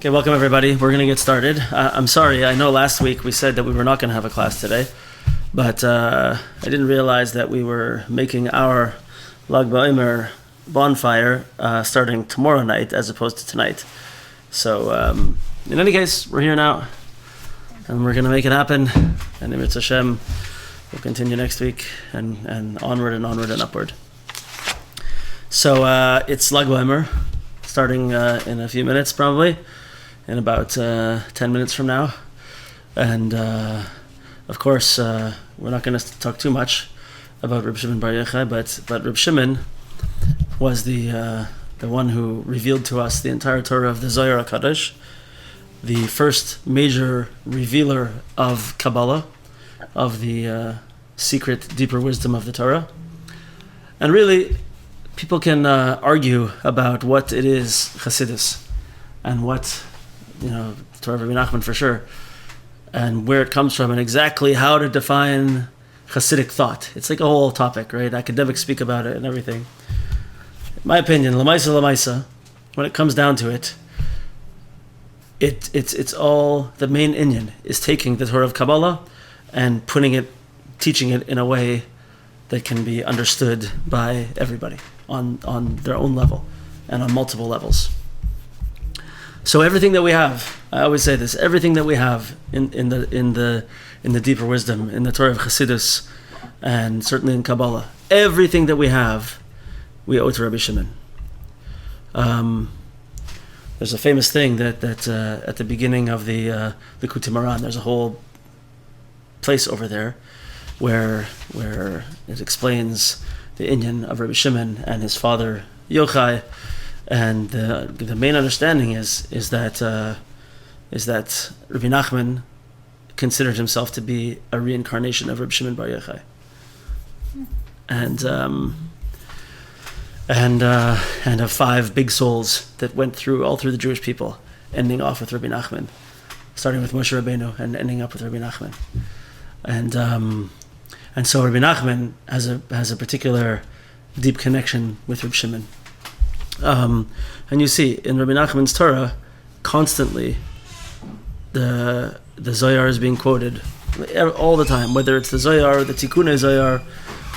Okay, welcome everybody. We're going to get started. I'm sorry, I know last week we said that we were not going to have a class today, but I didn't realize that we were making our Lag BaOmer bonfire starting tomorrow night as opposed to tonight. So, in any case, we're here now, and we're going to make it happen, and Eretz Hashem will continue next week, and onward and onward and upward. So, it's Lag BaOmer, starting in a few minutes probably. In about 10 minutes from now. And of course, we're not going to talk too much about Reb Shimon Bar Yochai, but Reb Shimon was the one who revealed to us the entire Torah of the Zohar HaKadosh, the first major revealer of Kabbalah, of the secret, deeper wisdom of the Torah. And really, people can argue about what it is Chassidus, and what Torah of Rabbi Nachman for sure, and where it comes from, and exactly how to define Hasidic thought. It's like a whole topic, right? Academics speak about it and everything. In my opinion, Lamaisa, when it comes down to it, it's all, the main inyan is taking the Torah of Kabbalah and teaching it in a way that can be understood by everybody on their own level and on multiple levels. So everything that we have, I always say this, everything that we have in the deeper wisdom, in the Torah of Chassidus, and certainly in Kabbalah, everything that we have, we owe to Rabbi Shimon. There's a famous thing that at the beginning of the Likutei Moharan, there's a whole place over there where it explains the inyan of Rabbi Shimon and his father Yochai. And the main understanding is that Rabbi Nachman considered himself to be a reincarnation of Rabbi Shimon Bar Yochai, and of five big souls that went all through the Jewish people, ending off with Rabbi Nachman, starting with Moshe Rabbeinu and ending up with Rabbi Nachman, and so Rabbi Nachman has a particular deep connection with Rabbi Shimon. And you see in Rabbi Nachman's Torah, constantly the Zohar is being quoted all the time. Whether it's the Zohar or the Tikkunei Zohar,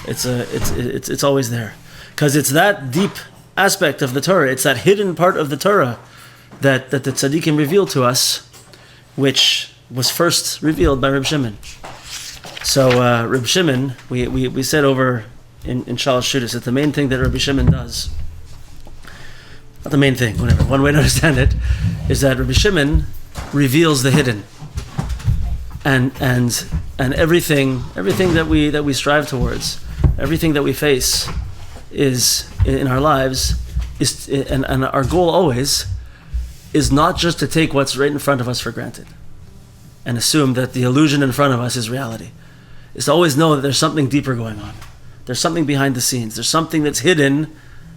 it's always there, because it's that deep aspect of the Torah. It's that hidden part of the Torah that the tzaddikim revealed to us, which was first revealed by Reb Shimon. So Reb Shimon, we said over in Shalosh Shudas that the main thing that Rabbi Shimon does, not the main thing, whatever, one way to understand it, is that Rabbi Shimon reveals the hidden. And everything that we strive towards, everything that we face is in our lives, and our goal always is not just to take what's right in front of us for granted and assume that the illusion in front of us is reality. It's to always know that there's something deeper going on. There's something behind the scenes. There's something that's hidden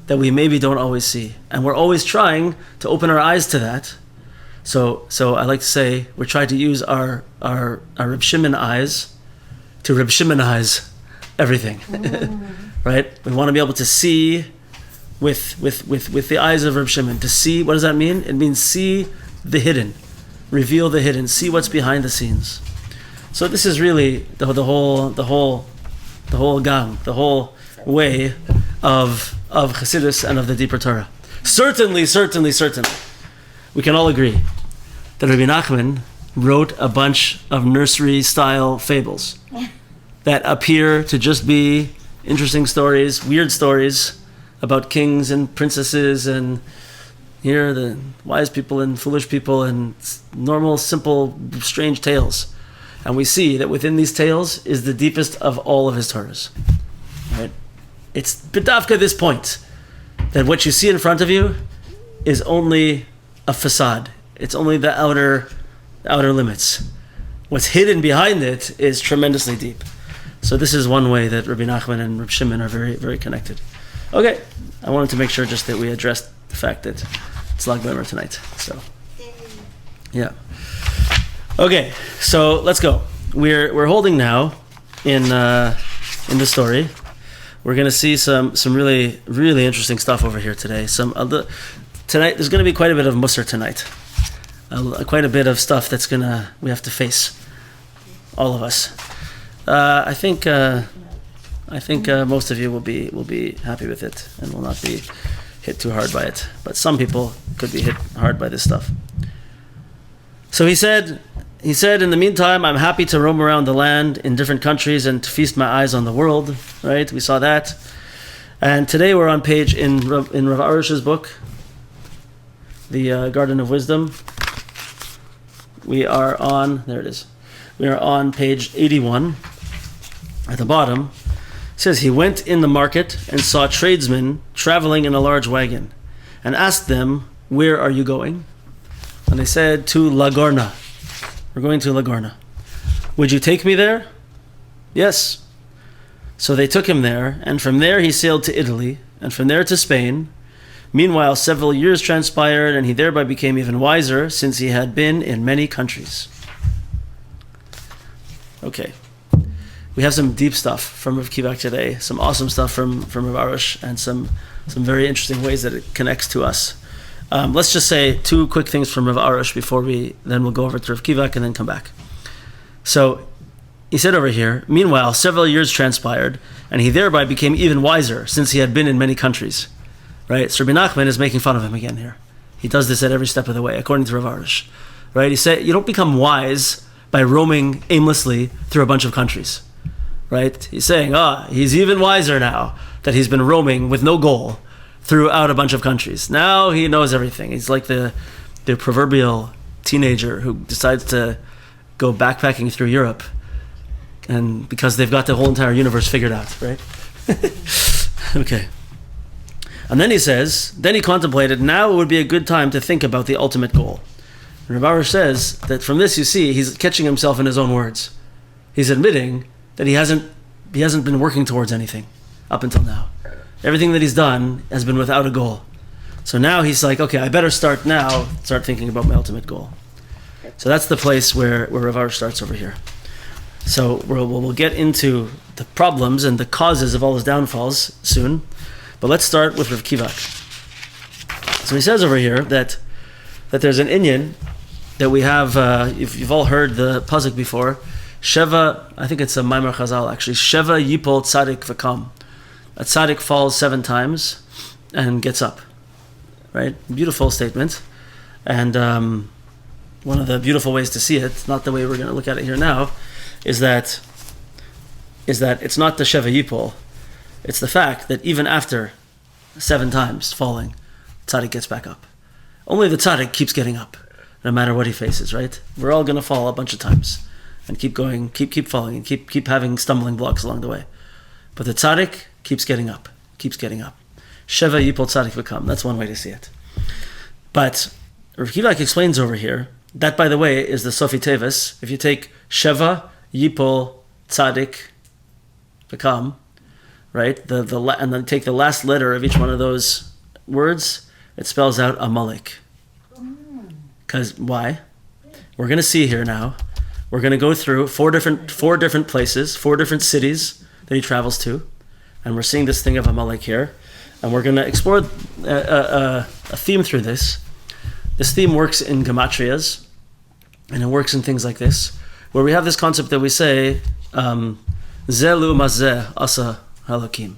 that we maybe don't always see. And we're always trying to open our eyes to that. So I like to say, we're trying to use our Reb Shimon eyes to Reb Shimonize everything. Right? We want to be able to see with the eyes of Reb Shimon. To see, what does that mean? It means see the hidden, reveal the hidden, see what's behind the scenes. So this is really the whole gang, the whole way of Chassidus and of the deeper Torah. Certainly, we can all agree that Rabbi Nachman wrote a bunch of nursery-style fables that appear to just be interesting stories, weird stories about kings and princesses, and here the wise people and foolish people, and normal, simple, strange tales. And we see that within these tales is the deepest of all of his Torahs. Right? It's b'davka this point, that what you see in front of you is only a facade. It's only the outer limits. What's hidden behind it is tremendously deep. So this is one way that Rabbi Nachman and Reb Shimon are very, very connected. Okay, I wanted to make sure just that we addressed the fact that it's Lag BaOmer tonight. So, yeah. Okay, so let's go. We're holding now in the story. We're going to see some really, really interesting stuff over here today. Tonight there's going to be quite a bit of Musar tonight. quite a bit of stuff we have to face, all of us. I think most of you will be happy with it and will not be hit too hard by it. But some people could be hit hard by this stuff. So he said, in the meantime, I'm happy to roam around the land in different countries and to feast my eyes on the world. Right? We saw that. And today we're on page in Rav Arush's book, the Garden of Wisdom. We are on page 81 at the bottom. It says, he went in the market and saw tradesmen traveling in a large wagon and asked them, where are you going? And they said, to Lagorna. We're going to Lagorna. Would you take me there? Yes. So they took him there, and from there he sailed to Italy, and from there to Spain. Meanwhile, several years transpired, and he thereby became even wiser, since he had been in many countries. Okay. We have some deep stuff from Rav Kivak today, some awesome stuff from Rav Arush, and some very interesting ways that it connects to us. Let's just say two quick things from Rav Arush before then we'll go over to Rav Kivak and then come back. So, he said over here, meanwhile, several years transpired, and he thereby became even wiser, since he had been in many countries. Right? So Rabbi Nachman is making fun of him again here. He does this at every step of the way, according to Rav Arush. Right? He said, you don't become wise by roaming aimlessly through a bunch of countries. Right? He's saying, he's even wiser now that he's been roaming with no goal throughout a bunch of countries. Now he knows everything. He's like the proverbial teenager who decides to go backpacking through Europe, and because they've got the whole entire universe figured out, right? Okay. And then he says, then he contemplated, now it would be a good time to think about the ultimate goal. And Rav Arush says that from this you see, he's catching himself in his own words. He's admitting that he hasn't been working towards anything up until now. Everything that he's done has been without a goal. So now he's like, okay, I better start thinking about my ultimate goal. So that's the place where Rav Arush starts over here. So we'll get into the problems and the causes of all his downfalls soon. But let's start with Rav Kivak. So he says over here that there's an inyan that we have, if you've all heard the pasuk before, Sheva, I think it's a Maimar Chazal actually, Sheva Yipol Tzadik V'kam. A tzaddik falls 7 times and gets up. Right? Beautiful statement. And one of the beautiful ways to see it, not the way we're going to look at it here now, is that it's not the Sheva Yipol. It's the fact that even after 7 times falling, tzaddik gets back up. Only the tzaddik keeps getting up, no matter what he faces, right? We're all going to fall a bunch of times and keep going, keep falling, and keep having stumbling blocks along the way. But the tzaddik keeps getting up. Sheva Yipol Tzaddik V'kam. That's one way to see it. But Rav Kivak explains over here, that by the way is the Sofi Tevis. If you take Sheva Yipol Tzaddik V'kam, right, and then take the last letter of each one of those words, it spells out Amalek. Because why? We're going to see here now. We're going to go through four different places, 4 different cities that he travels to, and we're seeing this thing of Amalek here, and we're going to explore a theme through this. This theme works in gematrias, and it works in things like this, where we have this concept that we say, Zelu mazeh asa halakim.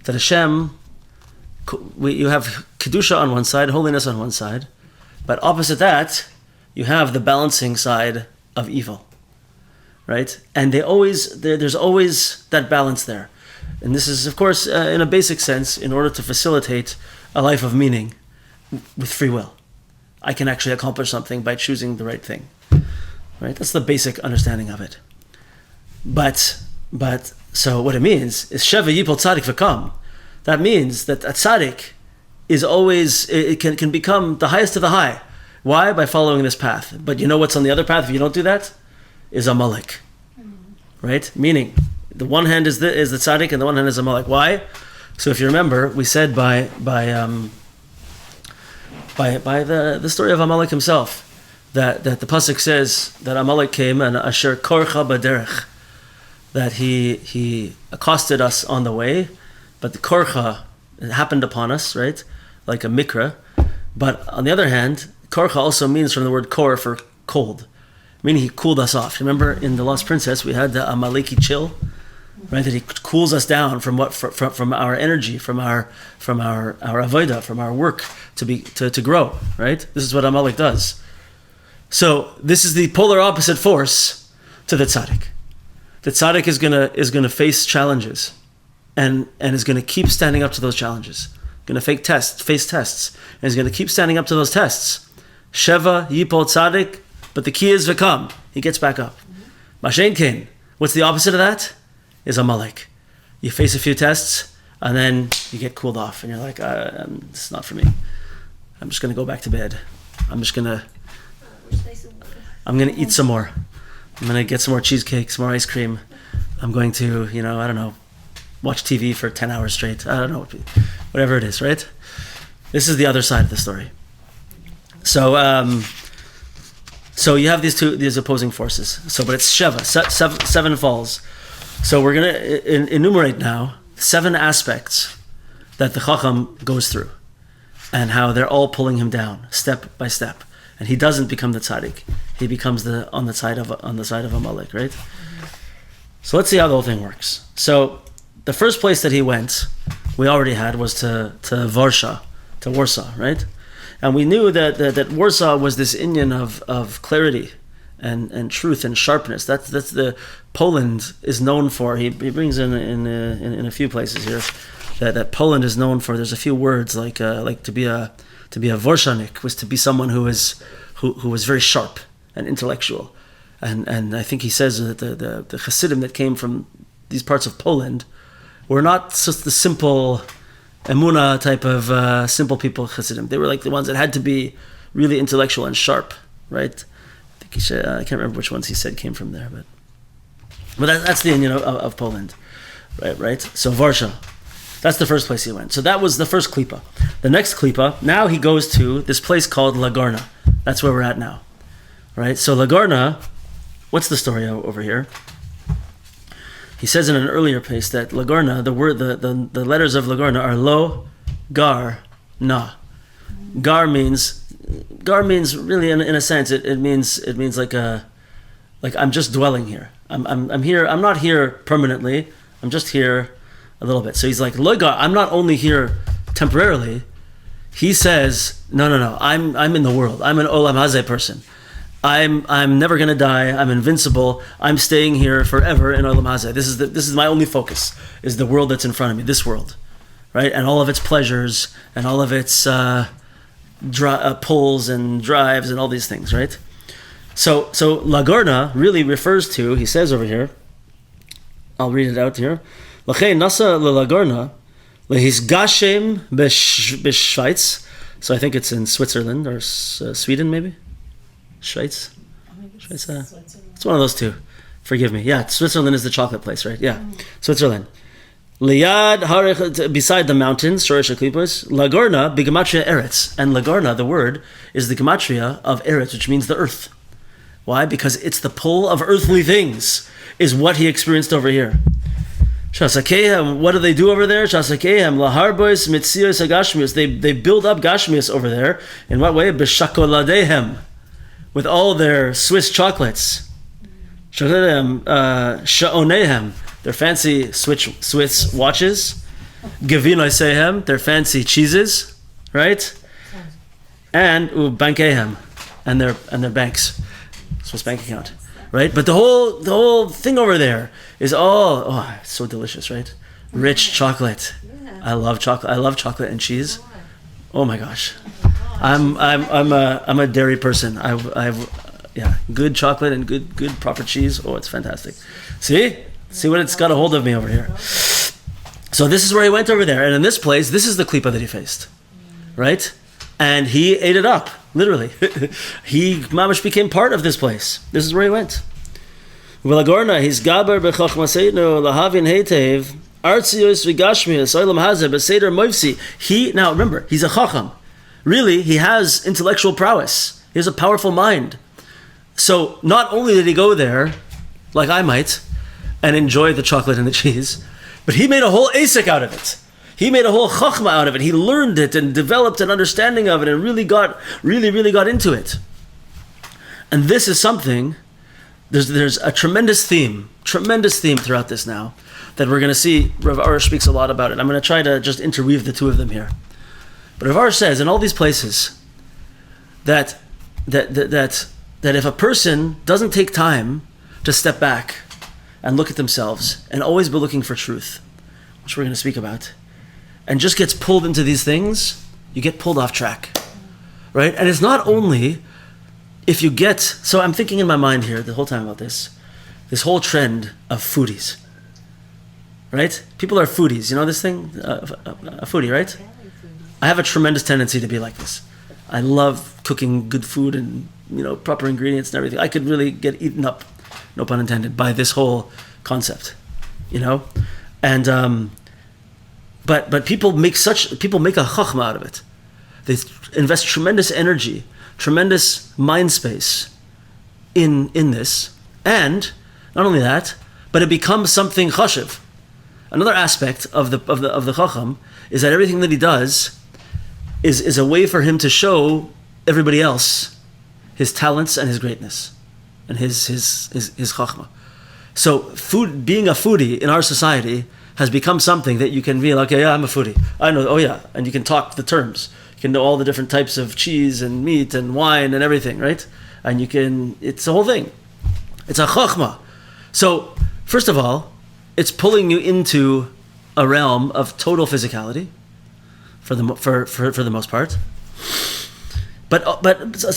That Hashem, you have Kedusha on one side, holiness on one side, but opposite that, you have the balancing side of evil. Right? And there's always that balance there. And this is, of course, in a basic sense, in order to facilitate a life of meaning with free will. I can actually accomplish something by choosing the right thing. Right? That's the basic understanding of it. But so what it means is Sheva Yipol Tzadik V'kam. That means that a tzaddik is always, it can become the highest of the high. Why? By following this path. But you know what's on the other path if you don't do that? Is Amalek. Right? Meaning, the one hand is the tzaddik and the one hand is Amalek. Why? So if you remember, we said by the story of Amalek himself, that the pasuk says that Amalek came and asher korcha baderech, that he accosted us on the way, but the korcha happened upon us, right? Like a mikra. But on the other hand, Korcha also means from the word kor for cold, meaning he cooled us off. Remember in The Lost Princess, we had the Amaleki chill, right? That he cools us down from from our energy, from our avodah, from our work to grow, right? This is what Amalek does. So this is the polar opposite force to the tzaddik. The tzaddik is gonna face challenges, and is gonna keep standing up to those challenges. Gonna face tests, and he's gonna keep standing up to those tests. Sheva yipol tzaddik, but the key is v'kam. He gets back up. Mashen kain. What's the opposite of that? Is Amalek. You face a few tests, and then you get cooled off, and you're like, "This is not for me. I'm just gonna go back to bed. I'm gonna eat some more. I'm gonna get some more cheesecake, some more ice cream. I'm going to, I don't know, watch TV for 10 hours straight. I don't know, whatever it is, right? This is the other side of the story. So you have these opposing forces. But it's Sheva, seven falls. So we're going to enumerate now 7 aspects that the Chochom goes through, and how they're all pulling him down step by step. And he doesn't become the tzaddik; he becomes on the side of Amalek, right? So let's see how the whole thing works. So the first place that he went, we already had, was to Warsaw, right? And we knew that Warsaw was this inyan of clarity and truth and sharpness. That's the Poland is known for. He brings in a few places here that Poland is known for. There's a few words like to be a Warszanik was to be someone who was very sharp and intellectual. And I think he says that the Hasidim that came from these parts of Poland were not just the simple Emunah type of simple people Hasidim. They were like the ones that had to be really intellectual and sharp, right? I think I can't remember which ones he said came from there, but that's the Indian of Poland, right? So Warsaw, that's the first place he went. So that was the first klipa. The next klipa, now he goes to this place called Lagorna. That's where we're at now, right? So Lagorna, what's the story over here? He says in an earlier place that Lagorna, the letters of Lagorna are lo, gar, na. Gar means really in a sense it means like I'm just dwelling here. I'm here. I'm not here permanently. I'm just here a little bit. So he's like, lo gar, I'm not only here temporarily. He says, no. I'm in the world. I'm an olam hazeh person. I'm never gonna die. I'm invincible. I'm staying here forever in Olam Hazeh. This is my only focus, is the world that's in front of me, this world, right? And all of its pleasures and all of its pulls and drives and all these things, right? So Lagorna really refers to, he says over here, I'll read it out here. L'chein nasa leLagorna lehisgashem b'Schweiz. So I think it's in Switzerland or Sweden maybe. Schweiz? It's one of those two. Forgive me. Yeah, Switzerland is the chocolate place, right? Yeah, Switzerland. Liyad beside the mountains, Shorish HaKlipos, Lagorna b'gematria Eretz. And Lagorna, the word, is the gematria of Eretz, which means the earth. Why? Because it's the pull of earthly things, is what he experienced over here. Shasakehem, what do they do over there? Shasakehem, laharbois mitzios agashmios. They build up gashmios over there. In what way? B'shakoladehem. With all their Swiss chocolates. Sha'onehem, their fancy Swiss watches. Gevinoisehem, their fancy cheeses, right? And bankehem, and their banks, Swiss bank account, right? But the whole thing over there is all it's so delicious, right? Rich chocolate. I love chocolate. I love chocolate and cheese. Oh my gosh. I'm a dairy person. I've good chocolate and good proper cheese. Oh, it's fantastic. See what it's got a hold of me over here. So this is where he went over there, and in this place, this is the klipa that he faced, right? And he ate it up, literally. He mamash became part of this place. This is where he went. V'lagorna his gaber b'chochmaseinu lahavin heitev artzios v'gashmias olam hazeh b'seder moivsi. He, now remember, he's a chacham. Really, he has intellectual prowess. He has a powerful mind. So not only did he go there, like I might, and enjoy the chocolate and the cheese, but he made a whole asik out of it. He made a whole chochma out of it. He learned it and developed an understanding of it and really got into it. And this is something, there's a tremendous theme throughout this now that we're going to see. Rav Arush speaks a lot about it. I'm going to try to just interweave the two of them here. But Rav Arush says in all these places that if a person doesn't take time to step back and look at themselves and always be looking for truth, which we're going to speak about, and just gets pulled into these things, you get pulled off track, right? And it's not only if you get, so I'm thinking in my mind here the whole time about this whole trend of foodies, right? People are foodies, you know this thing? A foodie, right? I have a tremendous tendency to be like this. I love cooking good food and, proper ingredients and everything. I could really get eaten up, no pun intended, by this whole concept, and but people make a chachma out of it. They invest tremendous energy, tremendous mind space in this, and not only that, but it becomes something chashiv. Another aspect of the Chochom is that everything that he does is a way for him to show everybody else his talents and his greatness and his Chochma. So being a foodie in our society has become something that you can be like, okay, yeah, I'm a foodie. I know, oh yeah, and you can talk the terms. You can know all the different types of cheese and meat and wine and everything, right? And it's a whole thing. It's a Chochma. So, first of all, it's pulling you into a realm of total physicality for the most part. But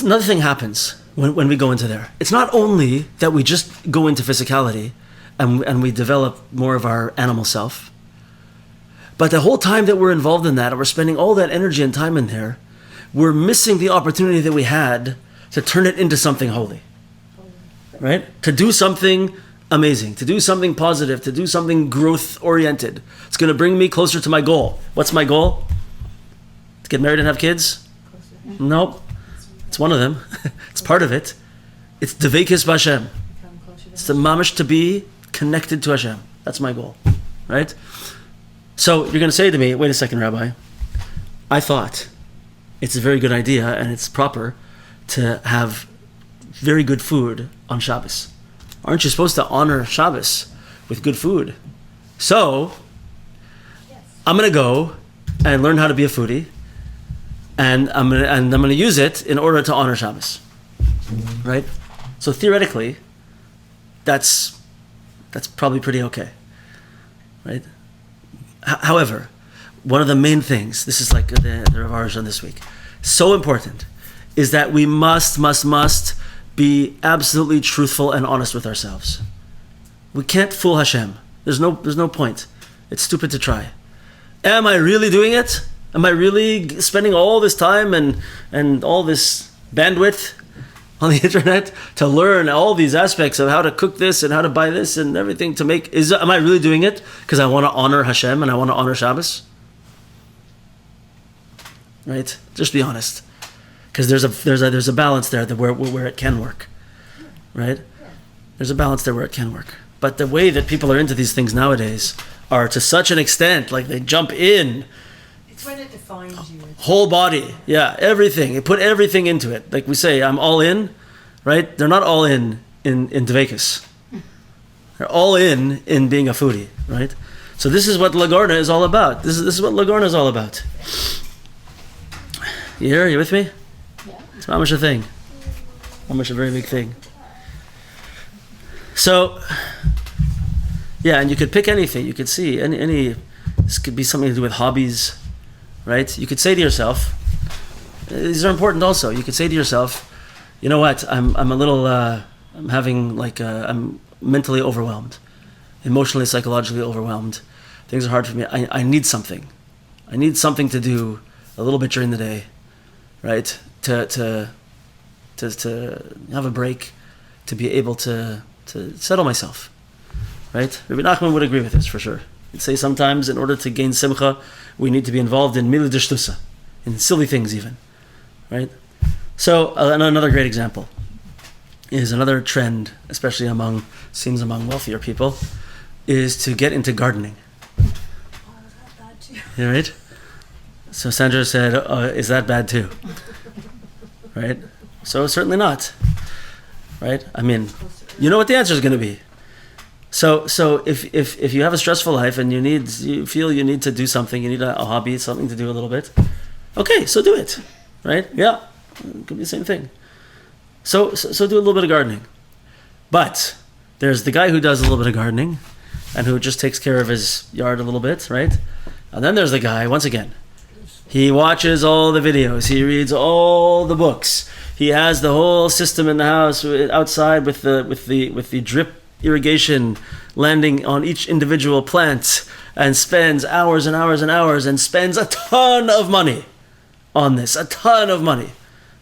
another thing happens when we go into there. It's not only that we just go into physicality and we develop more of our animal self, but the whole time that we're involved in that and we're spending all that energy and time in there, we're missing the opportunity that we had to turn it into something holy, right? To do something amazing, to do something positive, to do something growth-oriented. It's going to bring me closer to my goal. What's my goal? To get married and have kids? Nope. It's one of them. It's part of it. It's Devekis B'Hashem. It's the mamish to be connected to Hashem. That's my goal, right? So you're going to say to me, wait a second, Rabbi. I thought it's a very good idea and it's proper to have very good food on Shabbos. Aren't you supposed to honor Shabbos with good food? So, I'm going to go and learn how to be a foodie, and I'm going to use it in order to honor Shabbos, right? So theoretically, that's probably pretty okay, right? However, one of the main things, this is like the Rav Arush on this week, so important, is that we must be absolutely truthful and honest with ourselves. We can't fool Hashem. There's no point. It's stupid to try. Am I really doing it? Am I really spending all this time and all this bandwidth on the internet to learn all these aspects of how to cook this and how to buy this and everything to make? Am I really doing it because I want to honor Hashem and I want to honor Shabbos? Right? Just be honest. Because there's a balance there where it can work, right? There's a balance there where it can work. But the way that people are into these things nowadays are to such an extent, like they jump in. It's when it defines you. Whole body, yeah, everything. They put everything into it. Like we say, I'm all in, right? They're not all in Dvekas. They're all in being a foodie, right? So this is what Lagorna is all about. This is what Lagorna is all about. You here? You with me? It's mamash a thing. Mamash a very big thing. So, yeah, and you could pick anything. You could see any. This could be something to do with hobbies, right? You could say to yourself, these are important also. You could say to yourself, you know what? I'm a little. I'm having I'm mentally overwhelmed, emotionally, psychologically overwhelmed. Things are hard for me. I need something. I need something to do a little bit during the day, right? To have a break, to be able to settle myself, right? Rabbi Nachman would agree with this for sure. He'd say sometimes in order to gain simcha, we need to be involved in mila d'shtusa, in silly things even, right? So another great example is another trend, especially among wealthier people, is to get into gardening. Oh, I got that too. right? So Sandra said, is that bad too? Right? So certainly not. Right? I mean, you know what the answer is going to be. So if you have a stressful life and you feel you need to do something, you need a hobby, something to do a little bit, okay, so do it. Right? Yeah. It could be the same thing. So do a little bit of gardening. But there's the guy who does a little bit of gardening and who just takes care of his yard a little bit, right? And then there's the guy, once again, he watches all the videos, he reads all the books, he has the whole system in the house outside with the drip irrigation landing on each individual plant, and spends hours and hours and hours and spends a ton of money on this, a ton of money,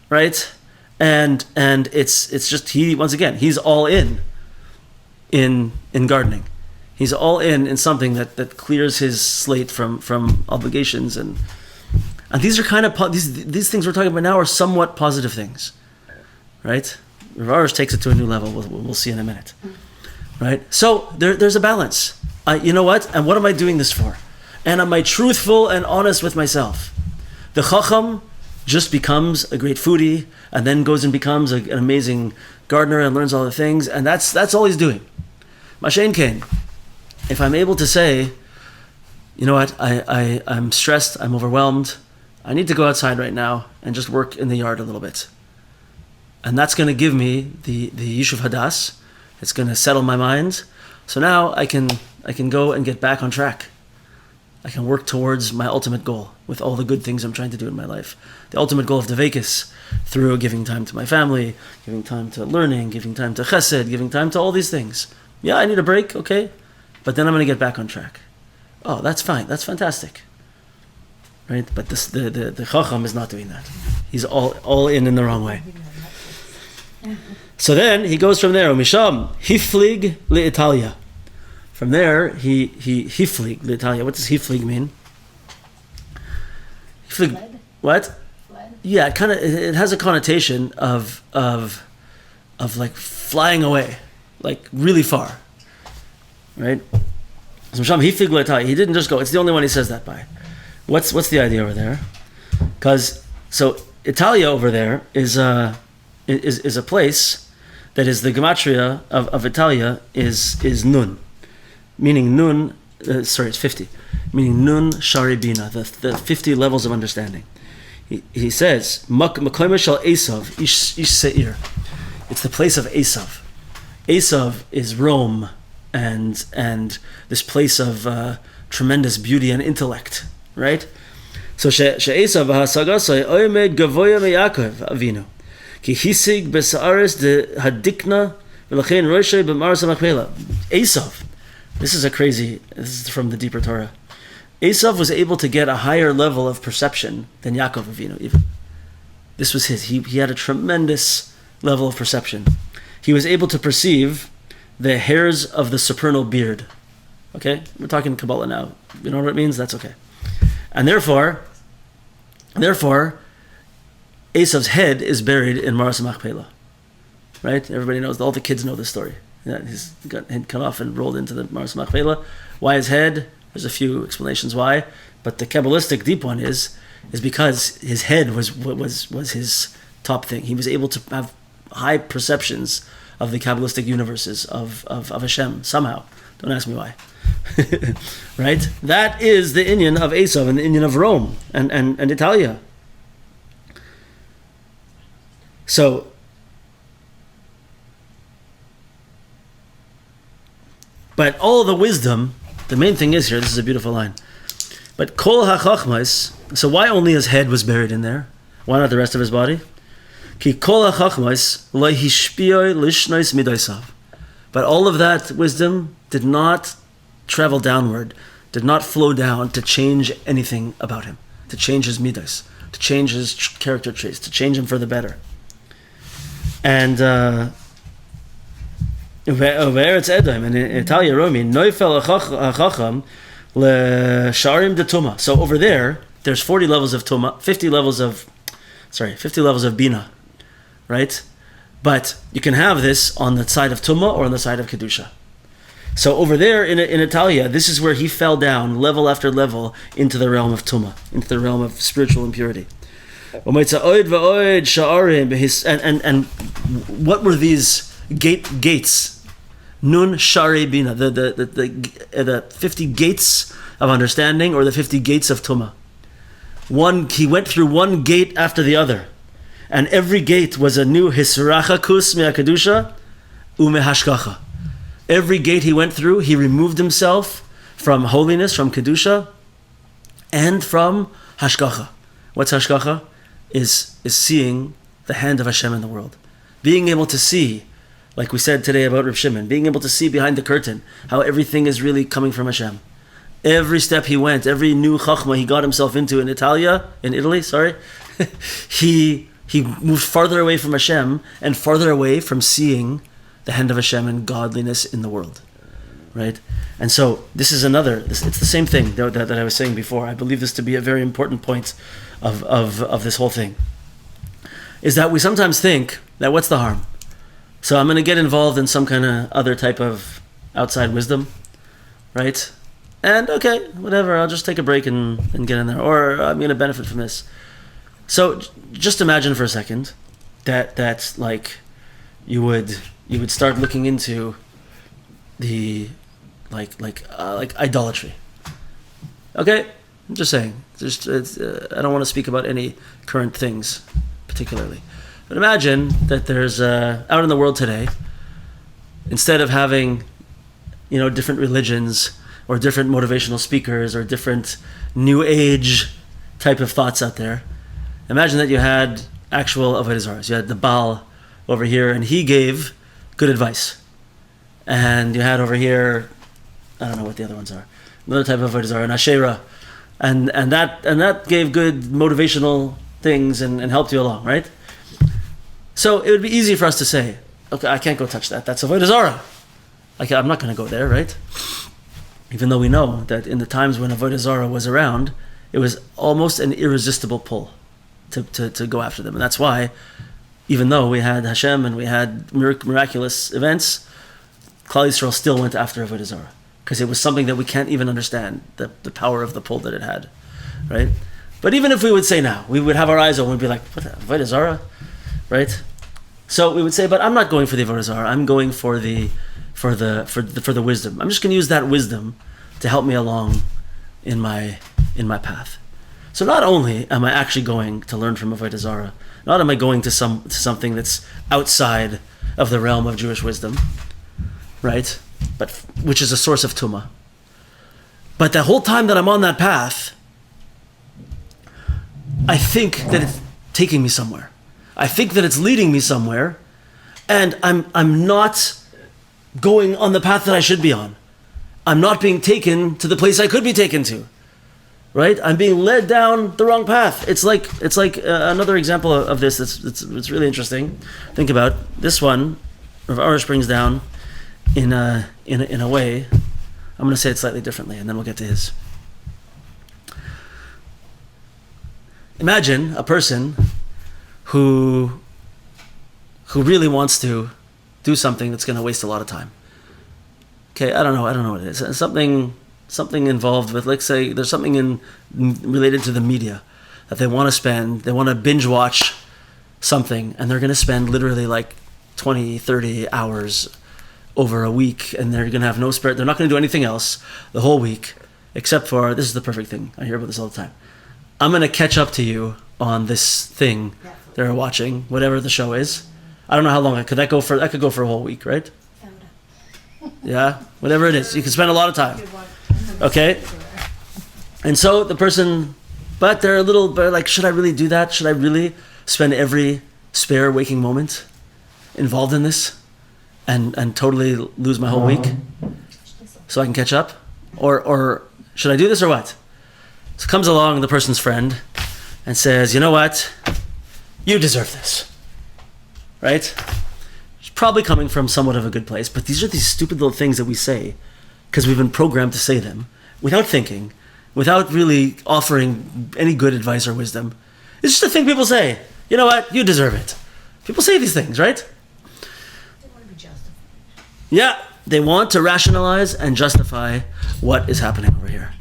right? And it's just, he's all in gardening. He's all in something that clears his slate from obligations, and these are kind of these things we're talking about now are somewhat positive things, right? Rav Arush takes it to a new level. We'll see in a minute, right? So there's a balance. You know what? And what am I doing this for? And am I truthful and honest with myself? The Chochom just becomes a great foodie, and then goes and becomes an amazing gardener and learns all the things, and that's all he's doing. Mashen Kain. If I'm able to say, you know what, I'm stressed, I'm overwhelmed, I need to go outside right now and just work in the yard a little bit. And that's going to give me the Yishuv Hadas. It's going to settle my mind. So now I can go and get back on track. I can work towards my ultimate goal with all the good things I'm trying to do in my life. The ultimate goal of Devekis, through giving time to my family, giving time to learning, giving time to chesed, giving time to all these things. Yeah, I need a break, okay, but then I'm going to get back on track. Oh, that's fine. That's fantastic, right? But the Chochom is not doing that. He's all in the wrong way. So then he goes from there. Misham hiflig leItalia. From there he hiflig leItalia. What does hiflig mean? Hiflig, what? Fled? Yeah, it has a connotation of like flying away, like really far, right? So Misham hiflig leItalia. He didn't just go. It's the only one he says that by. What's the idea over there? Because so Italia over there is a place that is the gematria of Italia is nun, meaning nun. It's 50, meaning nun shari bina, the 50 levels of understanding. He says makomer shel Esav ish seir. It's the place of Esav. Esav is Rome and this place of tremendous beauty and intellect, right? So she'Esav hasagasai oimed gavoya meYaakov Avinu. Ki besaaris de hadikna v'lachein roishay b'maras hamachpelah. Esav, this is from the deeper Torah. Esav was able to get a higher level of perception than Yaakov Avinu even. This was his. He had a tremendous level of perception. He was able to perceive the hairs of the supernal beard. Okay? We're talking Kabbalah now. You know what it means? That's okay. And therefore, Esav's head is buried in Maras Machpelah. Right? Everybody knows, all the kids know this story. He's got head cut off and rolled into the Maras Machpelah. Why his head? There's a few explanations why, but the Kabbalistic deep one is because his head was his top thing. He was able to have high perceptions of the Kabbalistic universes of Hashem somehow. Don't ask me why. Right? That is the inyan of Esav and the inyan of Rome and Italia. So, but all the wisdom, the main thing is here, this is a beautiful line. But kol hachachmas, so why only his head was buried in there? Why not the rest of his body? Ki kol hachachmas lo hishpiyoi lishnois midaisav. But all of that wisdom did not travel downward, did not flow down to change anything about him, to change his midas, to change his character traits, to change him for the better. And Eretz Edom and in Italia Romi Noifel Chacham le Sharim de Tuma. So over there's 40 levels of Tuma, 50 levels of Bina, right? But you can have this on the side of Tuma or on the side of Kedusha. So over there in Italia, this is where he fell down level after level into the realm of Tumah, into the realm of spiritual impurity. And what were these gates? Nun Shari Bina, the 50 gates of understanding, or the 50 gates of Tumah. He went through one gate after the other, and every gate was a new Hisrachakus me'akadusha u'mehashkacha. Every gate he went through, he removed himself from holiness, from kedusha, and from hashkacha. What's hashkacha? Is seeing the hand of Hashem in the world, being able to see, like we said today about Reb Shimon, being able to see behind the curtain how everything is really coming from Hashem. Every step he went, every new chachma he got himself into in Italy, he moved farther away from Hashem and farther away from seeing the hand of Hashem and godliness in the world, right? And so this is it's the same thing that I was saying before. I believe this to be a very important point of this whole thing, is that we sometimes think that what's the harm? So I'm going to get involved in some kind of other type of outside wisdom, right? And okay, whatever, I'll just take a break and get in there, or I'm going to benefit from this. So just imagine for a second that like you would start looking into the like idolatry. Okay, I'm just saying. I don't want to speak about any current things particularly, but imagine that there's out in the world today, instead of having different religions or different motivational speakers or different new age type of thoughts out there, imagine that you had actual avodah zaras. You had the Baal over here, and he gave good advice. And you had over here, I don't know what the other ones are, another type of avodah zara, an Asherah, and that gave good motivational things and helped you along, right? So it would be easy for us to say, okay, I can't go touch that. That's avodah zara. I'm not going to go there, right? Even though we know that in the times when avodah zara was around, it was almost an irresistible pull to go after them. And that's why, even though we had Hashem and we had miraculous events, Klal Yisrael still went after avodah zara, because it was something that we can't even understand, the power of the pull that it had, right? But even if we would say now, we would have our eyes open, we'd be like, what, avodah zara, right? So we would say, but I'm not going for the avodah zara. I'm going for the wisdom. I'm just going to use that wisdom to help me along in my path. So not only am I actually going to learn from avodah zara, not am I going to something that's outside of the realm of Jewish wisdom, right? But which is a source of tumah. But the whole time that I'm on that path, I think that it's taking me somewhere. I think that it's leading me somewhere, and I'm not going on the path that I should be on. I'm not being taken to the place I could be taken to, right? I'm being led down the wrong path. It's like another example of this. It's really interesting. Think about this one. Rav Arush brings down in a way. I'm going to say it slightly differently, and then we'll get to his. Imagine a person who really wants to do something that's going to waste a lot of time. Okay, I don't know what it is. Something involved with, let's say, there's something related to the media that they want to binge watch something, and they're going to spend literally like 20, 30 hours over a week, and they're going to have no spare, they're not going to do anything else the whole week, except for, this is the perfect thing, I hear about this all the time. I'm going to catch up to you on this thing they're watching, whatever the show is. I don't know how long, that could go for a whole week, right? Yeah, whatever it is. You can spend a lot of time. Okay? And so the person, but they're like, should I really do that? Should I really spend every spare waking moment involved in this and totally lose my whole week so I can catch up? Or should I do this or what? So comes along the person's friend and says, you know what? You deserve this. Right? It's probably coming from somewhat of a good place, but these are these stupid little things that we say because we've been programmed to say them without thinking, without really offering any good advice or wisdom. It's just a thing people say. You know what? You deserve it. People say these things, right? They want to be justified. Yeah. They want to rationalize and justify what is happening over here.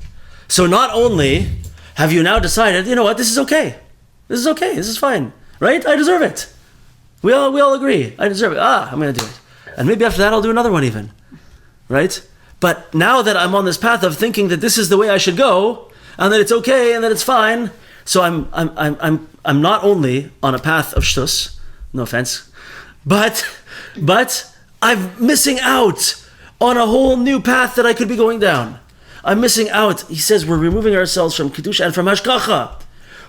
So not only have you now decided, you know what, this is okay. This is okay. This is fine. Right? I deserve it. We all agree. I deserve it. I'm going to do it. And maybe after that I'll do another one even. Right? But now that I'm on this path of thinking that this is the way I should go, and that it's okay and that it's fine, so I'm not only on a path of shtus, no offense, but I'm missing out on a whole new path that I could be going down. I'm missing out. He says we're removing ourselves from kedusha and from hashgacha.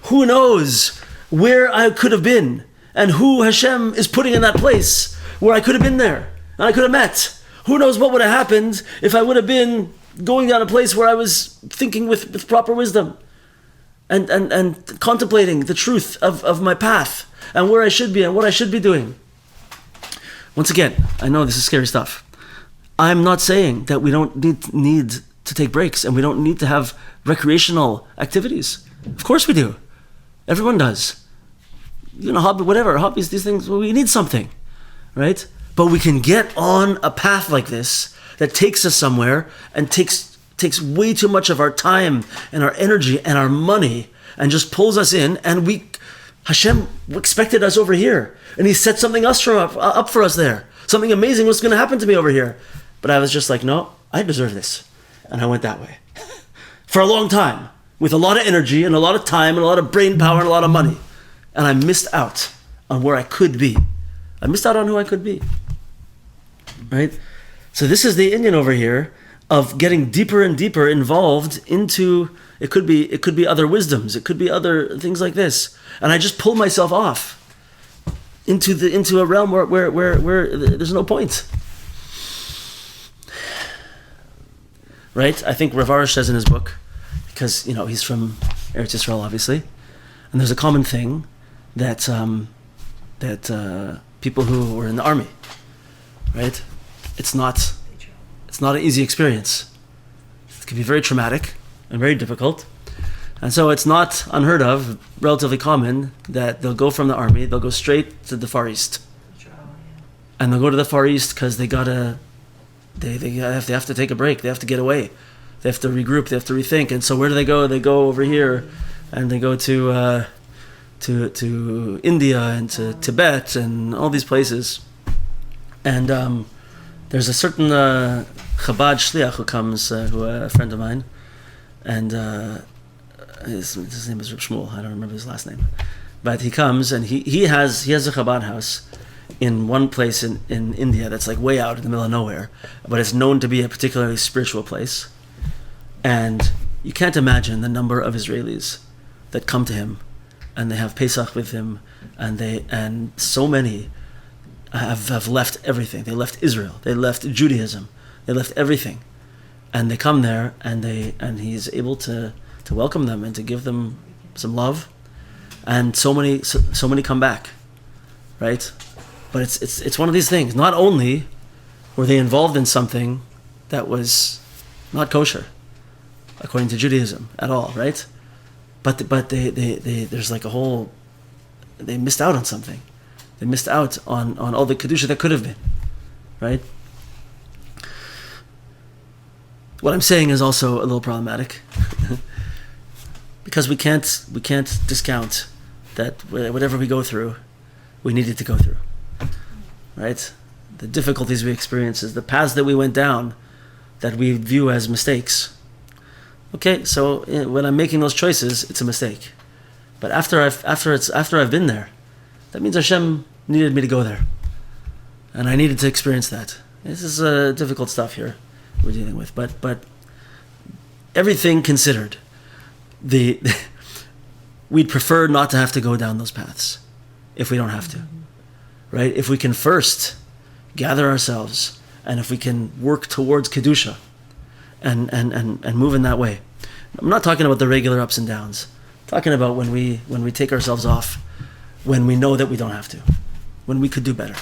Who knows where I could have been and who Hashem is putting in that place where I could have been there and I could have met. Who knows what would have happened if I would have been going down a place where I was thinking with proper wisdom and contemplating the truth of my path and where I should be and what I should be doing. Once again, I know this is scary stuff. I'm not saying that we don't need to take breaks and we don't need to have recreational activities. Of course we do. Everyone does. Hobby, whatever, hobbies, these things, well, we need something, right? But we can get on a path like this that takes us somewhere and takes way too much of our time and our energy and our money and just pulls us in, and Hashem expected us over here and he set something else up for us there. Something amazing was going to happen to me over here. But I was just like, no, I deserve this. And I went that way. For a long time. With a lot of energy and a lot of time and a lot of brain power and a lot of money. And I missed out on where I could be. I missed out on who I could be. Right? So this is the Indian over here of getting deeper and deeper involved into, it could be other wisdoms, it could be other things like this. And I just pulled myself off into a realm where there's no point. Right? I think Rav Arush says in his book, because he's from Eretz Yisrael, obviously, and there's a common thing that people who were in the army, right? It's not an easy experience. It can be very traumatic and very difficult, and so it's not unheard of, relatively common, that they'll go from the army, they'll go straight to the Far East, and they'll go to the Far East because they have to take a break. They have to get away. They have to regroup. They have to rethink. And so where do they go? They go over here, and they go to India and to Tibet and all these places. And there's a certain Chabad shliach who comes, a friend of mine, and his name is Reb Shmuel. I don't remember his last name, but he comes and he has a Chabad house in one place in India that's like way out in the middle of nowhere, but it's known to be a particularly spiritual place. And you can't imagine the number of Israelis that come to him and they have Pesach with him, and so many have left everything. They left Israel, they left Judaism, they left everything, and they come there and he's able to welcome them and to give them some love, and so many come back, right? But it's one of these things. Not only were they involved in something that was not kosher, according to Judaism at all, right? But they there's like a whole, they missed out on something. They missed out on all the kedusha that could have been, right? What I'm saying is also a little problematic because we can't discount that whatever we go through, we needed to go through. Right? The difficulties we experience, is the paths that we went down that we view as mistakes. Okay, so when I'm making those choices, it's a mistake. But after I've been there, that means Hashem needed me to go there, and I needed to experience that. This is difficult stuff here we're dealing with, but everything considered, we'd prefer not to have to go down those paths if we don't have to. Right? If we can first gather ourselves, and if we can work towards Kedusha and move in that way. I'm not talking about the regular ups and downs. I'm talking about when we take ourselves off, when we know that we don't have to, when we could do better.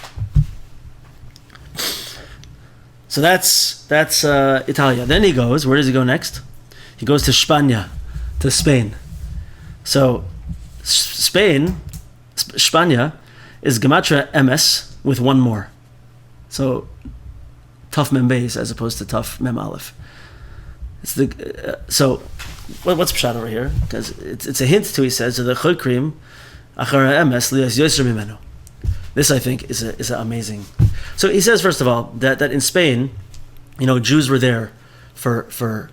So that's Italia. Then he goes, where does he go next? He goes to Spania, to Spain. So Spain, Spania, is Gematria MS with one more. So Taf Mem Beis as opposed to Taf Mem Aleph. It's the so what's pshat over here? Because it's a hint to, he says, to the chokrim achar ha'emes lias yoser mimenu. This, I think, is a amazing. So he says, first of all, that in Spain, Jews were there for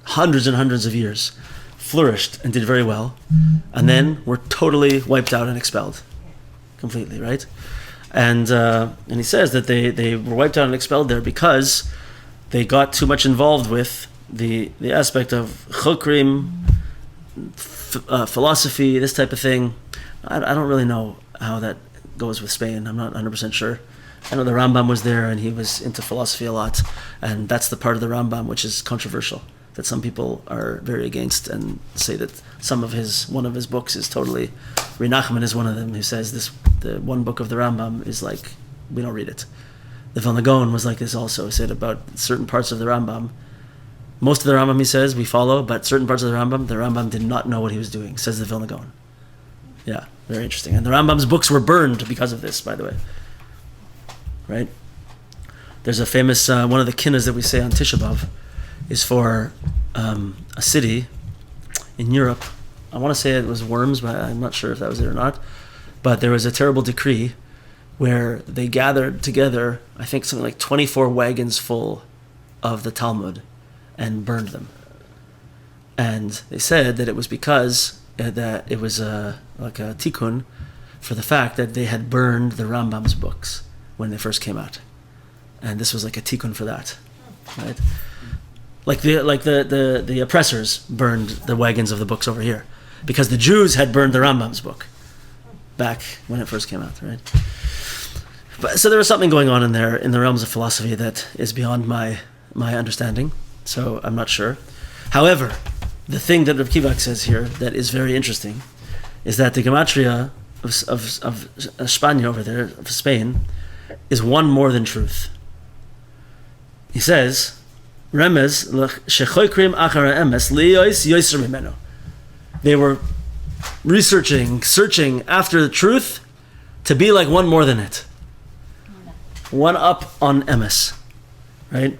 hundreds and hundreds of years, flourished and did very well, and then were totally wiped out and expelled completely, right? And he says that they were wiped out and expelled there because they got too much involved with the aspect of chokrim, philosophy, this type of thing. I don't really know how that goes with Spain. I'm not 100% sure. I know the Rambam was there and he was into philosophy a lot, and that's the part of the Rambam which is controversial, that some people are very against and say that one of his books is totally. Reb Nachman is one of them who says the one book of the Rambam is like, we don't read it. The Vilna Gaon was like this also. He said about certain parts of the Rambam, most of the Rambam he says we follow, but certain parts of the Rambam did not know what he was doing, says the Vilna Gaon. Yeah, very interesting. And the Rambam's books were burned because of this, by the way. Right? There's a famous, one of the kinnas that we say on Tisha B'Av is for a city in Europe. I want to say it was Worms, but I'm not sure if that was it or not. But there was a terrible decree where they gathered together, I think something like 24 wagons full of the Talmud and burned them. And they said that it was because that it was like a tikkun for the fact that they had burned the Rambam's books when they first came out. And this was like a tikkun for that, right? Like the oppressors burned the wagons of the books over here because the Jews had burned the Rambam's book back when it first came out, right? But so there was something going on in there in the realms of philosophy that is beyond my understanding, so I'm not sure. However, the thing that Reb Kivak says here that is very interesting is that the gematria of Spain over there, of Spain, is one more than truth. He says, Remez shechoikrim achar emes liyos yoser mimenu. They were searching after the truth to be like one more than it. One up on emes, right?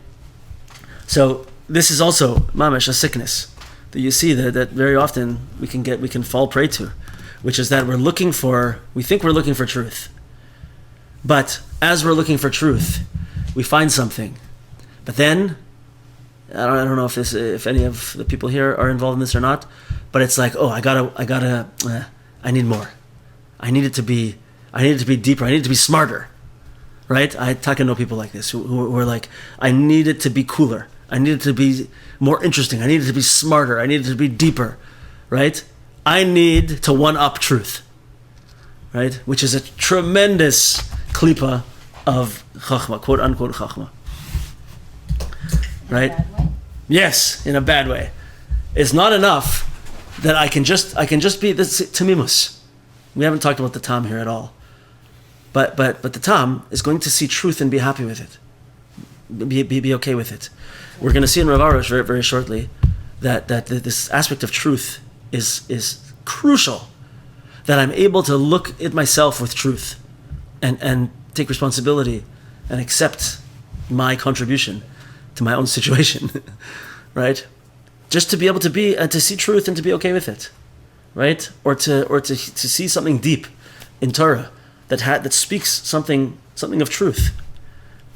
So this is also mamash, a sickness that you see that very often we can fall prey to, which is that we think we're looking for truth. But as we're looking for truth, we find something. But then, I don't know if any of the people here are involved in this or not, but it's like, I need more. I need it to be deeper. I need it to be smarter, right? I know people like this who are like, I need it to be cooler. I need it to be more interesting. I need it to be smarter. I need it to be deeper, right? I need to one-up truth, right? Which is a tremendous klipa of chachma, quote unquote chachma, right? In a bad way? Yes, in a bad way. It's not enough that I can just be this tamimus. We haven't talked about the tam here at all, but the tam is going to see truth and be happy with it, be okay with it. We're going to see in Rav Arush very, very shortly that this aspect of truth is crucial. That I'm able to look at myself with truth and take responsibility and accept my contribution to my own situation, right? Just to be able to be and to see truth and to be okay with it, right? Or to see something deep in Torah that speaks something of truth.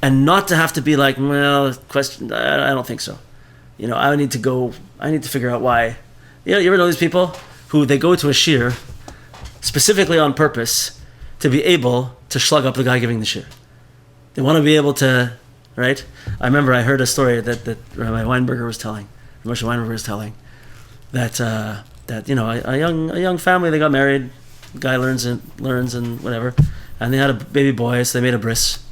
And not to have to be like, well, question, I don't think so. I need to figure out why. You ever know these people who they go to a shir specifically on purpose to be able to slug up the guy giving the shir. They want to be able to, right? I remember I heard a story that Rabbi Weinberger was telling, Moshe Weinberger was telling, that a young family, they got married, the guy learns and whatever, and they had a baby boy, so they made a bris.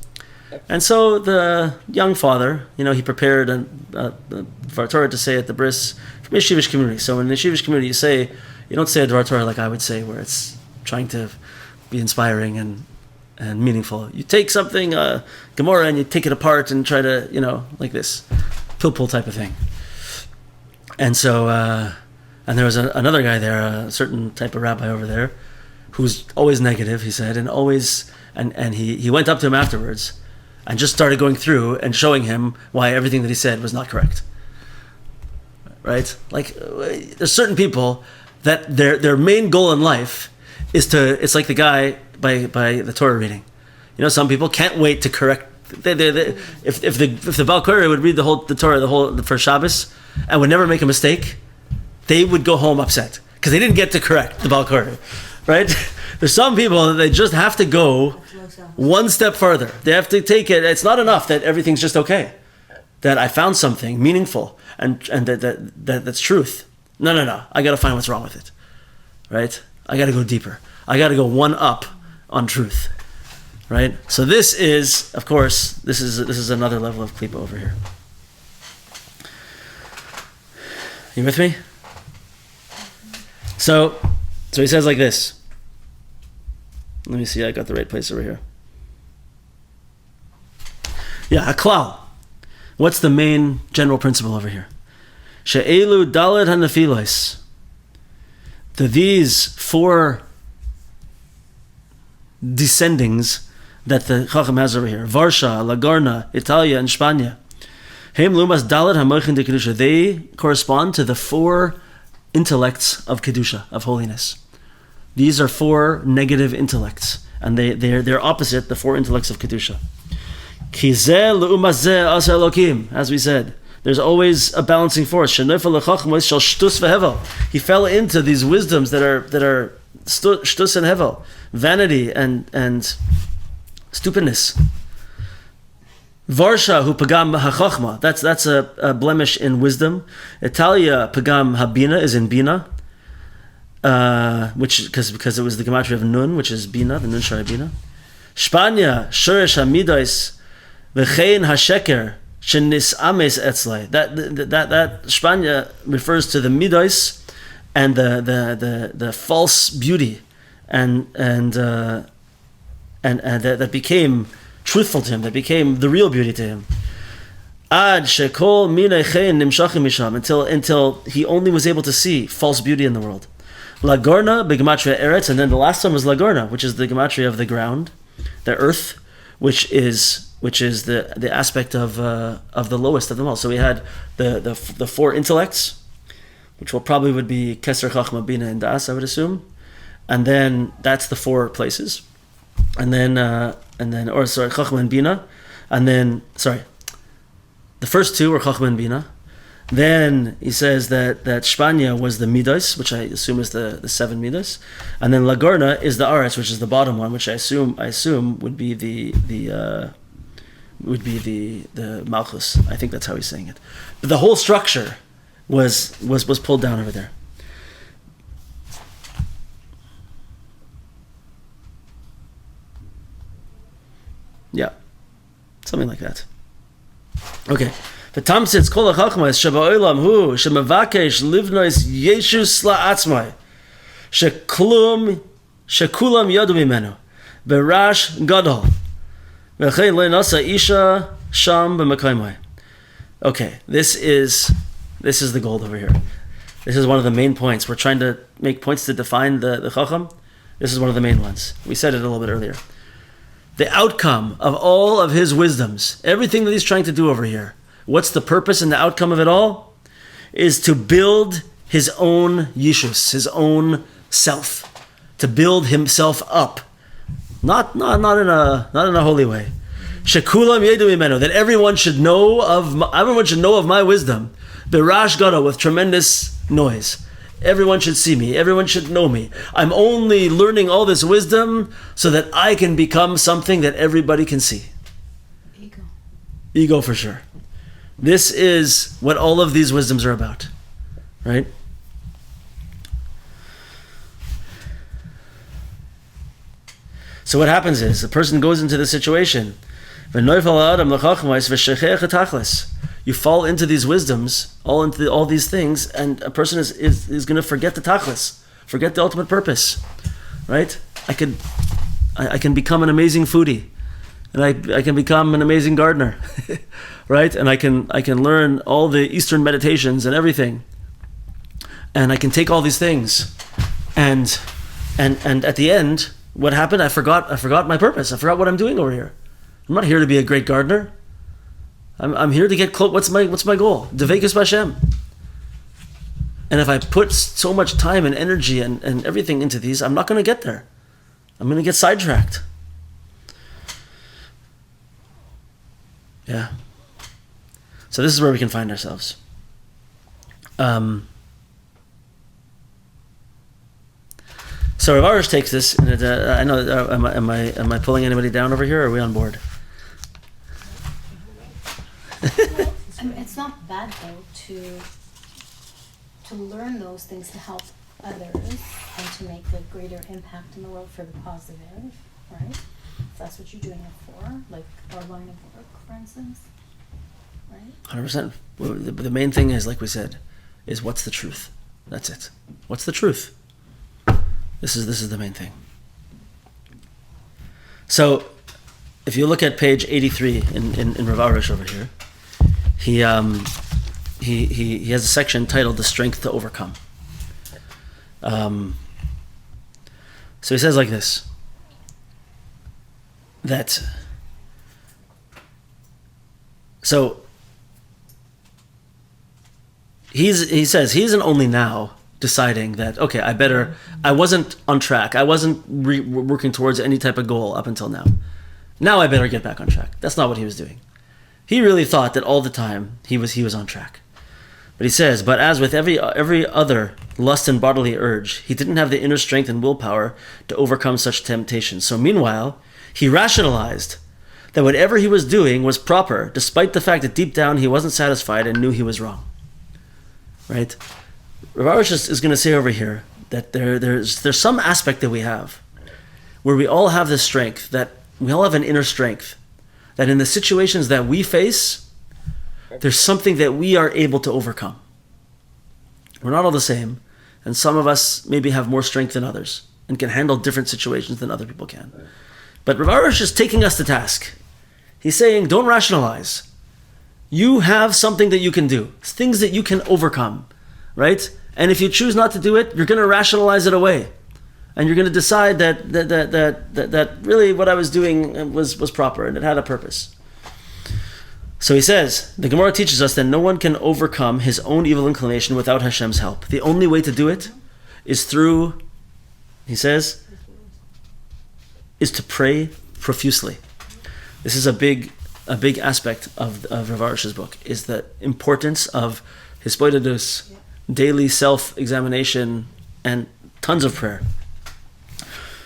And so the young father, he prepared Dvar Torah to say at the bris from the yeshivish community. So in the yeshivish community, you don't say a Dvar Torah like I would say, where it's trying to be inspiring and meaningful. You take something, Gemara, and you take it apart and try to, like this, pilpul type of thing. And so, and there was another guy there, a certain type of rabbi over there, who's always negative, he said, and always, and he went up to him afterwards. and just started going through and showing him why everything that he said was not correct. Right? Like, there's certain people that their main goal in life is to, it's like the guy by the Torah reading. You know, some people can't wait to correct. If the Baal Koreh would read the Torah the first Shabbos and would never make a mistake, they would go home upset because they didn't get to correct the Baal Koreh, right? There's some people that they just have to go one step further. They have to take it. It's not enough that everything's just okay, that I found something meaningful and that's truth. No. I got to find what's wrong with it, right? I got to go deeper. I got to go one up on truth, right? So this is, of course, this is another level of klipa over here. You with me? So he says like this. Let me see, I got the right place over here. Yeah, haklal. What's the main general principle over here? She'elu daled hanafilos. These 4 descendings that the Chochom has over here, Varsha, Lagarna, Italia, and Spania, Heim lumas daled hamochin de kedusha. They correspond to the 4 intellects of kedusha, of holiness. These are 4 negative intellects, and they're opposite the 4 intellects of kedusha. As we said, there's always a balancing force. He fell into these wisdoms that are shtus and hevel, vanity and stupidness. Varsha hu pagam hachachma. That's a blemish in wisdom. Italia pagam habina is in bina, which because it was the gematria of nun, which is bina, the nun shari bina. Spania shurish hamidos v'chein hasheker shenis ames etzlai. That Spania refers to the midos and the false beauty and that became truthful to him, that became the real beauty to him. Ad shekol minei chein nimshachim misham, until he only was able to see false beauty in the world. Lagorna begematria eretz, and then the last one was Lagorna, which is the gematria of the ground, the earth, which is the aspect of the lowest of them all. So we had the 4 intellects, which would be Keser, Chachma, Bina, and Das, I would assume, and then that's the 4 places, and then Chachma and Bina, and then the first 2 were Chachma and Bina. Then he says that Spania was the Midas, which I assume is the 7 Midas, and then Lagorna is the Aretz, which is the bottom one, which I assume would be the Malchus. I think that's how he's saying it. But the whole structure was pulled down over there. Yeah, something like that. Okay. The Tamsitz kol hachachma is sheba'olam hu shemavakesh livnois yeshus la'atzmai shekulam yadu mimenu berash gadol v'chein le'nasa isha sham b'mekaymai. Okay, this is the gold over here. This is one of the main points. We're trying to make points to define the Chochom. This is one of the main ones. We said it a little bit earlier. The outcome of all of his wisdoms, everything that he's trying to do over here, what's the purpose and the outcome of it all? Is to build his own yishus, his own self, to build himself up, not in a holy way. Shekulam yedu imenu, that everyone should know of my wisdom. Berash gado, with tremendous noise. Everyone should see me. Everyone should know me. I'm only learning all this wisdom so that I can become something that everybody can see. Ego for sure. This is what all of these wisdoms are about, right? So what happens is the person goes into the situation. You fall into these wisdoms, all these things, and a person is going to forget the tachlis, forget the ultimate purpose, right? I can become an amazing foodie, and I can become an amazing gardener, right? And I can learn all the Eastern meditations and everything, and I can take all these things, and at the end, what happened? I forgot my purpose. I forgot what I'm doing over here. I'm not here to be a great gardener. I'm here to get close. What's my goal? Devekus b'Hashem. And if I put so much time and energy and everything into these, I'm not going to get there. I'm going to get sidetracked. Yeah. So this is where we can find ourselves. So Rav Arush takes this, and I know. Am I pulling anybody down over here? Or are we on board? Well, I mean, it's not bad though to learn those things to help others and to make a greater impact in the world for the positive, right? If that's what you're doing it for, like our line of work, for instance, right? 100%. The main thing is, like we said, is what's the truth. That's it. What's the truth? This is the main thing. So, if you look at page 83 in Rav Arush over here, he has a section titled "The Strength to Overcome." So he says like this: that so he says he isn't only now deciding that, okay, I wasn't on track, I wasn't working towards any type of goal up until now I better get back on track. That's not what he was doing. He really thought that all the time he was on track. But he says, but as with every other lust and bodily urge, he didn't have the inner strength and willpower to overcome such temptations. So meanwhile, he rationalized that whatever he was doing was proper, despite the fact that deep down he wasn't satisfied and knew he was wrong. Right? Rav Arush is going to say over here that there's some aspect that we have where we all have this strength, that we all have an inner strength, that in the situations that we face, there's something that we are able to overcome. We're not all the same, and some of us maybe have more strength than others and can handle different situations than other people can. But Rav Arush is taking us to task. He's saying, don't rationalize. You have something that you can do, things that you can overcome, right? And if you choose not to do it, you're going to rationalize it away. And you're going to decide that really what I was doing was proper and it had a purpose. So he says, the Gemara teaches us that no one can overcome his own evil inclination without Hashem's help. The only way to do it is through, he says, is to pray profusely. This is a big aspect of Rav Arush's book, is the importance of hisbodedus, daily self-examination, and tons of prayer.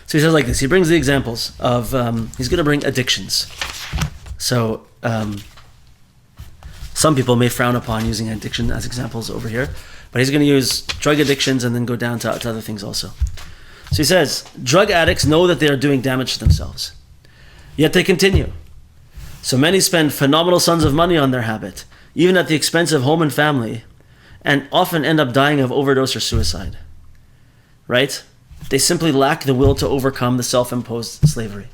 So he says like this, he brings the examples of, he's going to bring addictions. So some people may frown upon using addiction as examples over here, but he's going to use drug addictions and then go down to other things also. So he says, drug addicts know that they are doing damage to themselves, yet they continue. So many spend phenomenal sums of money on their habit, even at the expense of home and family, and often end up dying of overdose or suicide. Right? They simply lack the will to overcome the self-imposed slavery.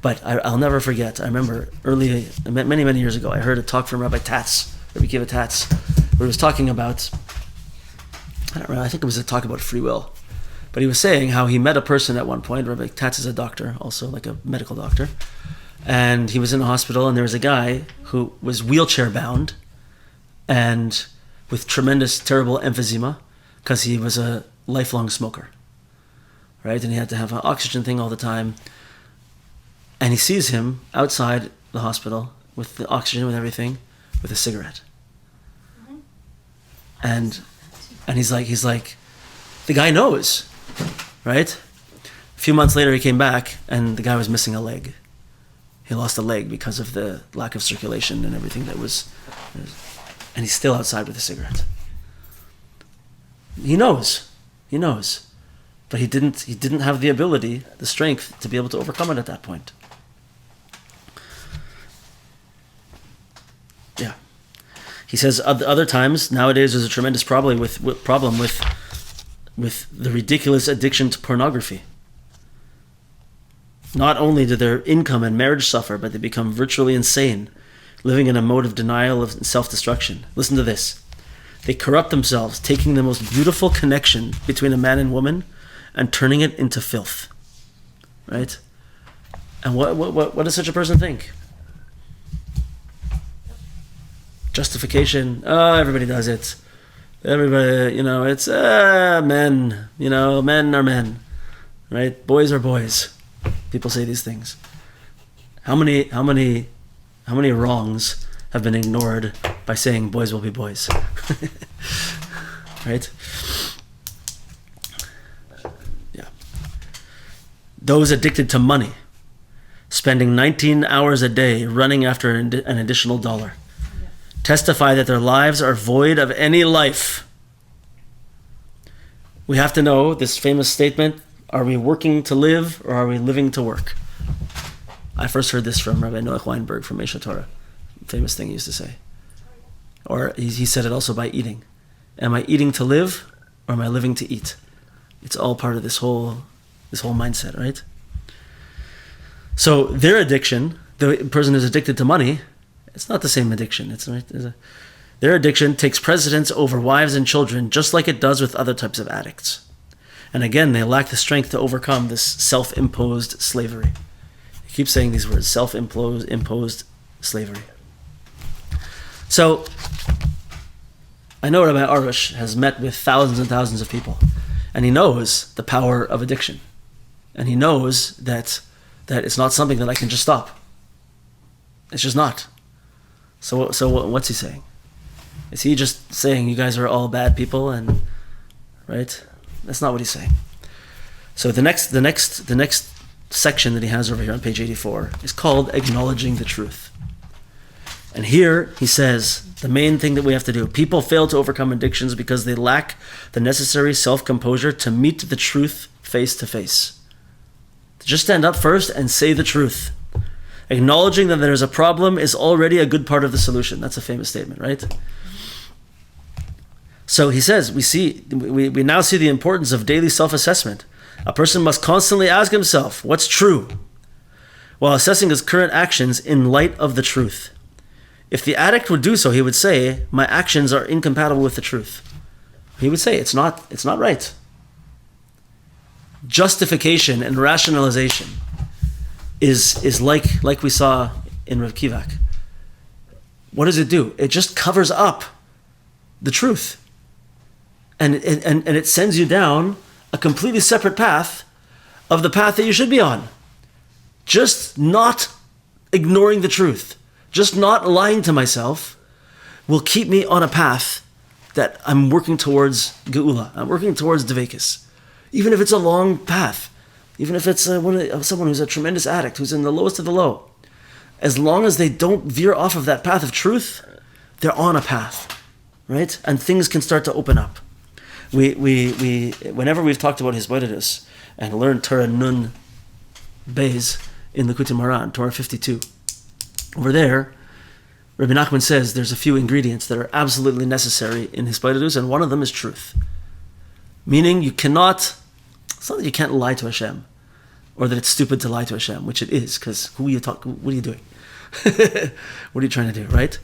But I'll never forget, I remember many years ago, I heard a talk from Rabbi Tatz, Rabbi Kiva Tatz, where he was talking about, I think it was a talk about free will. But he was saying how he met a person at one point. Rabbi Tatz is a doctor, also like a medical doctor. And he was in a hospital, and there was a guy who was wheelchair bound and with tremendous, terrible emphysema because he was a lifelong smoker. Right? And he had to have an oxygen thing all the time. And he sees him outside the hospital with the oxygen, with everything, with a cigarette. And he's like, the guy knows, right? A few months later, he came back, and the guy was missing a leg. He lost a leg because of the lack of circulation and everything that was, and he's still outside with a cigarette. He knows, but he didn't have the ability, the strength to be able to overcome it at that point. Yeah. He says other times, nowadays there's a tremendous problem with the ridiculous addiction to pornography. Not only do their income and marriage suffer, but they become virtually insane, living in a mode of denial and self-destruction. Listen to this. They corrupt themselves, taking the most beautiful connection between a man and woman and turning it into filth. Right? And what does such a person think? Justification. Oh, everybody does it. Everybody, it's men. Men are men, right? Boys are boys. People say these things. How many wrongs have been ignored by saying boys will be boys? Right? Yeah. Those addicted to money, spending 19 hours a day running after an additional dollar, testify that their lives are void of any life. We have to know this famous statement, are we working to live or are we living to work? I first heard this from Rabbi Noach Weinberg from Esha Torah. Famous thing he used to say. Or he said it also by eating. Am I eating to live or am I living to eat? It's all part of this whole mindset, right? So their addiction, the person who's addicted to money, it's not the same addiction. Their addiction takes precedence over wives and children, just like it does with other types of addicts. And again, they lack the strength to overcome this self-imposed slavery. He keeps saying these words, self-imposed slavery. So, I know Rabbi Arush has met with thousands and thousands of people, and he knows the power of addiction. And he knows that it's not something that I can just stop. It's just not. So what's he saying? Is he just saying you guys are all bad people and right? That's not what he's saying. So the next section that he has over here on page 84 is called Acknowledging the Truth. And here he says the main thing that we have to do, people fail to overcome addictions because they lack the necessary self-composure to meet the truth face to face. Just stand up first and say the truth. Acknowledging that there's a problem is already a good part of the solution. That's a famous statement, right? So he says, we now see the importance of daily self-assessment. A person must constantly ask himself, what's true? While assessing his current actions in light of the truth. If the addict would do so, he would say, my actions are incompatible with the truth. He would say, it's not right. Justification and rationalization is like we saw in Rav Kivak. What does it do? It just covers up the truth. And it sends you down a completely separate path of the path that you should be on. Just not ignoring the truth, just not lying to myself will keep me on a path that I'm working towards Geula. I'm working towards Dvekis. Even if it's a long path. Even if it's someone who's a tremendous addict, who's in the lowest of the low. As long as they don't veer off of that path of truth, they're on a path, right? And things can start to open up. We whenever we've talked about Hisbodedus and learned Torah Nun Beis in the Likutei Moharan, Torah 52, over there, Rabbi Nachman says there's a few ingredients that are absolutely necessary in Hisbodedus, and one of them is truth. Meaning it's not that you can't lie to Hashem, or that it's stupid to lie to Hashem, which it is, because what are you doing? What are you trying to do, right?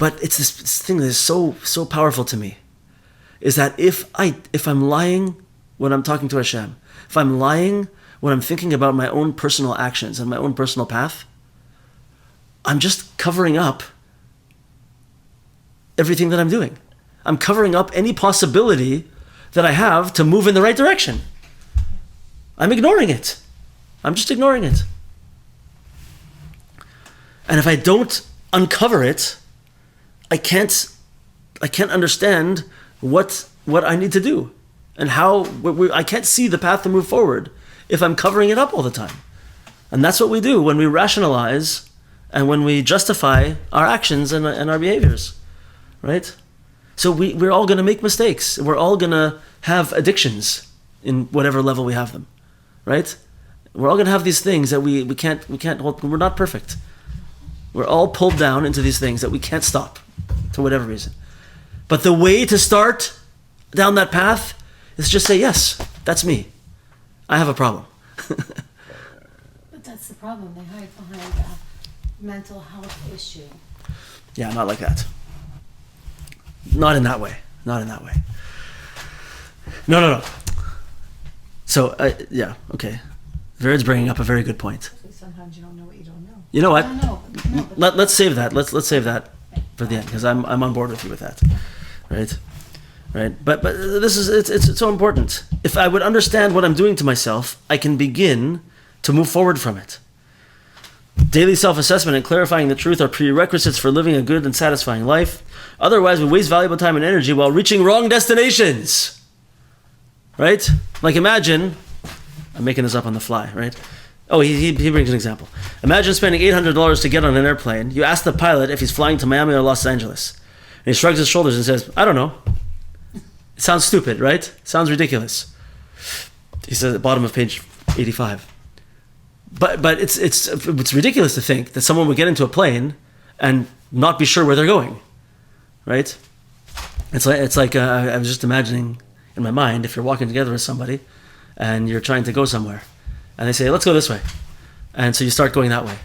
But it's this thing that is so powerful to me, is that if I'm lying when I'm talking to Hashem, if I'm lying when I'm thinking about my own personal actions and my own personal path, I'm just covering up everything that I'm doing. I'm covering up any possibility that I have to move in the right direction. I'm ignoring it. I'm just ignoring it. And if I don't uncover it, I can't understand what I need to do and how I can't see the path to move forward if I'm covering it up all the time. And that's what we do when we rationalize and when we justify our actions and our behaviors, right? So we're all going to make mistakes. We're all going to have addictions in whatever level we have them, right? We're all going to have these things that we can't hold. We're not perfect. We're all pulled down into these things that we can't stop for whatever reason. But the way to start down that path is just say, yes, that's me. I have a problem. But that's the problem. They hide behind a mental health issue. Yeah, not like that. Not in that way. Not in that way. No. So, yeah, okay. Vered's bringing up a very good point. Sometimes you don't know what you don't know. You know what? No, Let's save that. Let's save that. for the end, because I'm on board with you with that, right? Right. But this is it's so important. If I would understand what I'm doing to myself, I can begin to move forward from it. Daily self-assessment and clarifying the truth are prerequisites for living a good and satisfying life. Otherwise, we waste valuable time and energy while reaching wrong destinations. Right? Like imagine, I'm making this up on the fly, right? Oh, he brings an example. Imagine spending $800 to get on an airplane. You ask the pilot if he's flying to Miami or Los Angeles. And he shrugs his shoulders and says, I don't know. It sounds stupid, right? It sounds ridiculous. He says at the bottom of page 85. But it's ridiculous to think that someone would get into a plane and not be sure where they're going, right? It's like I was just imagining in my mind, if you're walking together with somebody and you're trying to go somewhere, and they say, let's go this way, and so you start going that way,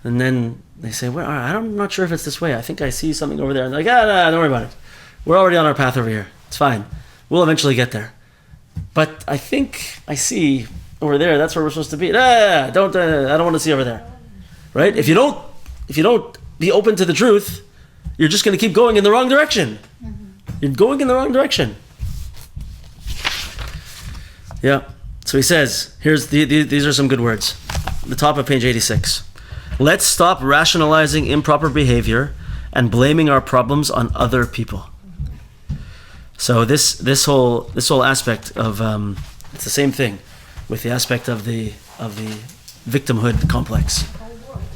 and then they say, well, I'm not sure if it's this way. I think I see something over there, and they're like, don't worry about it. We're already on our path over here. It's fine. We'll eventually get there. But I think I see over there. That's where we're supposed to be. I don't want to see over there. Right? If you don't be open to the truth, you're just going to keep going in the wrong direction. You're going in the wrong direction. Yeah. So he says, these are some good words. The top of page 86. Let's stop rationalizing improper behavior and blaming our problems on other people. So this whole aspect of it's the same thing with the aspect of the victimhood complex,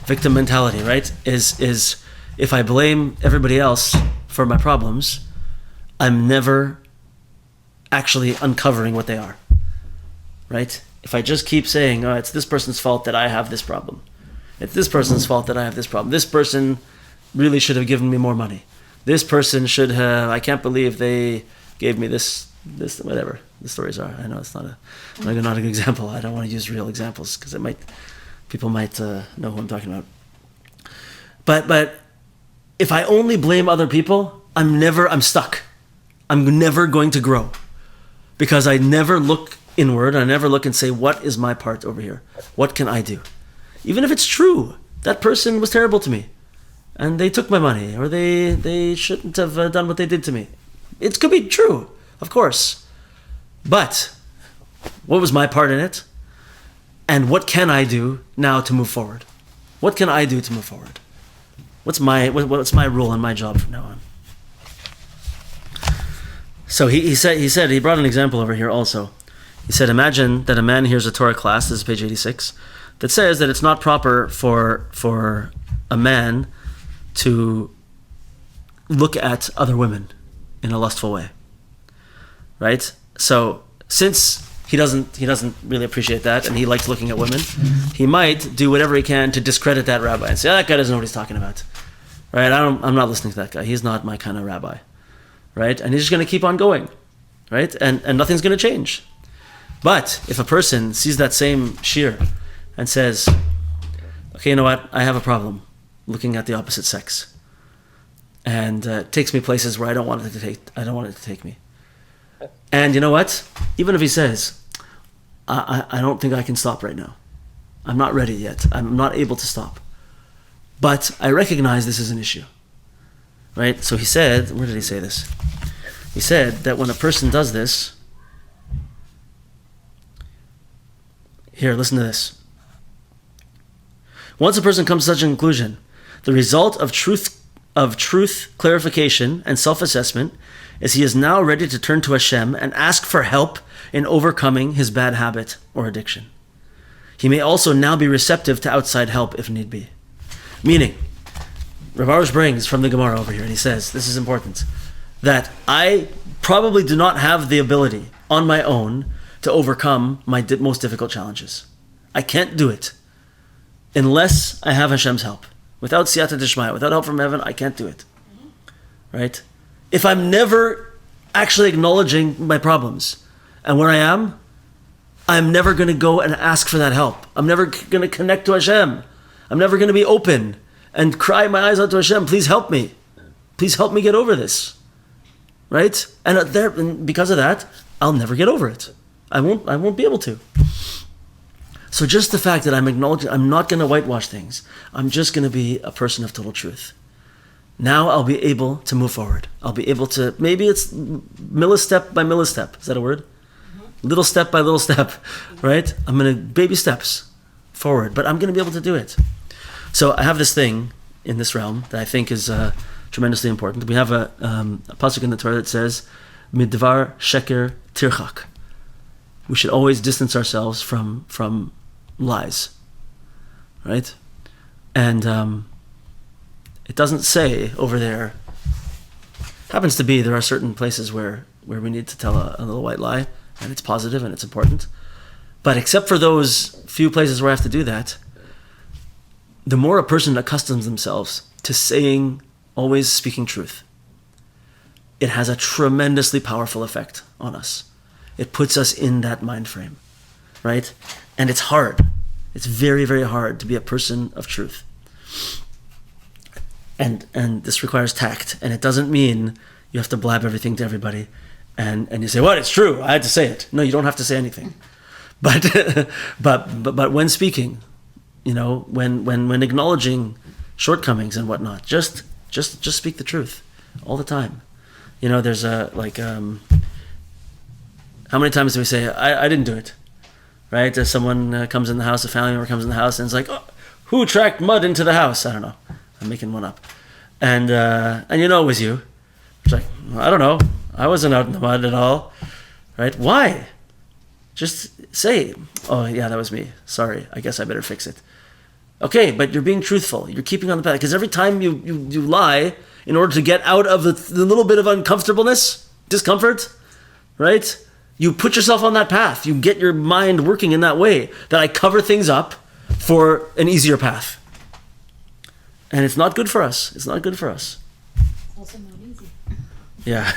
victim mentality, right? Is if I blame everybody else for my problems, I'm never actually uncovering what they are, right? If I just keep saying, oh, it's this person's fault that I have this problem. It's this person's fault that I have this problem. This person really should have given me more money. This person should have, I can't believe they gave me this, whatever the stories are. I know it's not a good example. I don't want to use real examples because people might know who I'm talking about. But if I only blame other people, I'm stuck. I'm never going to grow because I never look inward. I never look and say, what is my part over here? What can I do? Even if it's true, that person was terrible to me and they took my money or they shouldn't have done what they did to me. It could be true, of course. But what was my part in it? And what can I do now to move forward? What can I do to move forward? What's my role and my job from now on? So he brought an example over here also. He said, imagine that a man hears a Torah class, this is page 86, that says that it's not proper for a man to look at other women in a lustful way, right? So since he doesn't really appreciate that and he likes looking at women, he might do whatever he can to discredit that rabbi and say, that guy doesn't know what he's talking about, right? I'm not listening to that guy. He's not my kind of rabbi, right? And he's just going to keep on going, right? And nothing's going to change. But if a person sees that same shir and says, okay, you know what? I have a problem looking at the opposite sex. And it takes me places where I don't want it to take me. And you know what? Even if he says, I don't think I can stop right now. I'm not ready yet. I'm not able to stop. But I recognize this is an issue. Right? So he said, where did he say this? He said that when a person does this, here, listen to this. Once a person comes to such a conclusion, the result of truth clarification and self-assessment is he is now ready to turn to Hashem and ask for help in overcoming his bad habit or addiction. He may also now be receptive to outside help if need be. Meaning, Rav Arush brings from the Gemara over here, and he says, this is important, that I probably do not have the ability on my own to overcome my most difficult challenges. I can't do it unless I have Hashem's help. Without siyata dishmaya, without help from heaven, I can't do it. Right? If I'm never actually acknowledging my problems and where I am, I'm never going to go and ask for that help. I'm never going to connect to Hashem. I'm never going to be open and cry my eyes out to Hashem. Please help me. Please help me get over this. Right? And because of that, I'll never get over it. I won't be able to. So just the fact that I'm acknowledging, I'm not going to whitewash things. I'm just going to be a person of total truth. Now I'll be able to move forward. I'll be able to, maybe it's millistep by millistep. Is that a word? Little step by little step, right? I'm going to baby steps forward, but I'm going to be able to do it. So I have this thing in this realm that I think is tremendously important. We have a pasuk in the Torah that says, "Midvar sheker tirchak." We should always distance ourselves from lies, right? And it doesn't say over there. Happens to be there are certain places where we need to tell a little white lie, and it's positive and it's important. But except for those few places where I have to do that, the more a person accustoms themselves to saying, always speaking truth, it has a tremendously powerful effect on us. It puts us in that mind frame, right? And it's hard. It's very, very hard to be a person of truth. And this requires tact. And it doesn't mean you have to blab everything to everybody. And you say, what? It's true. I had to say it. No, you don't have to say anything. But but when speaking, when acknowledging shortcomings and whatnot, just speak the truth all the time. There's how many times do we say, I didn't do it, right? As someone comes in the house, a family member comes in the house, and it's like, oh, who tracked mud into the house? I don't know. I'm making one up. And it was you. It's like, well, I don't know. I wasn't out in the mud at all, right? Why? Just say, oh yeah, that was me. Sorry, I guess I better fix it. Okay, but you're being truthful. You're keeping on the path. Because every time you lie, in order to get out of the little bit of uncomfortableness, discomfort, right? You put yourself on that path. You get your mind working in that way, that I cover things up for an easier path. And it's not good for us. It's not good for us. It's also not easy. Yeah.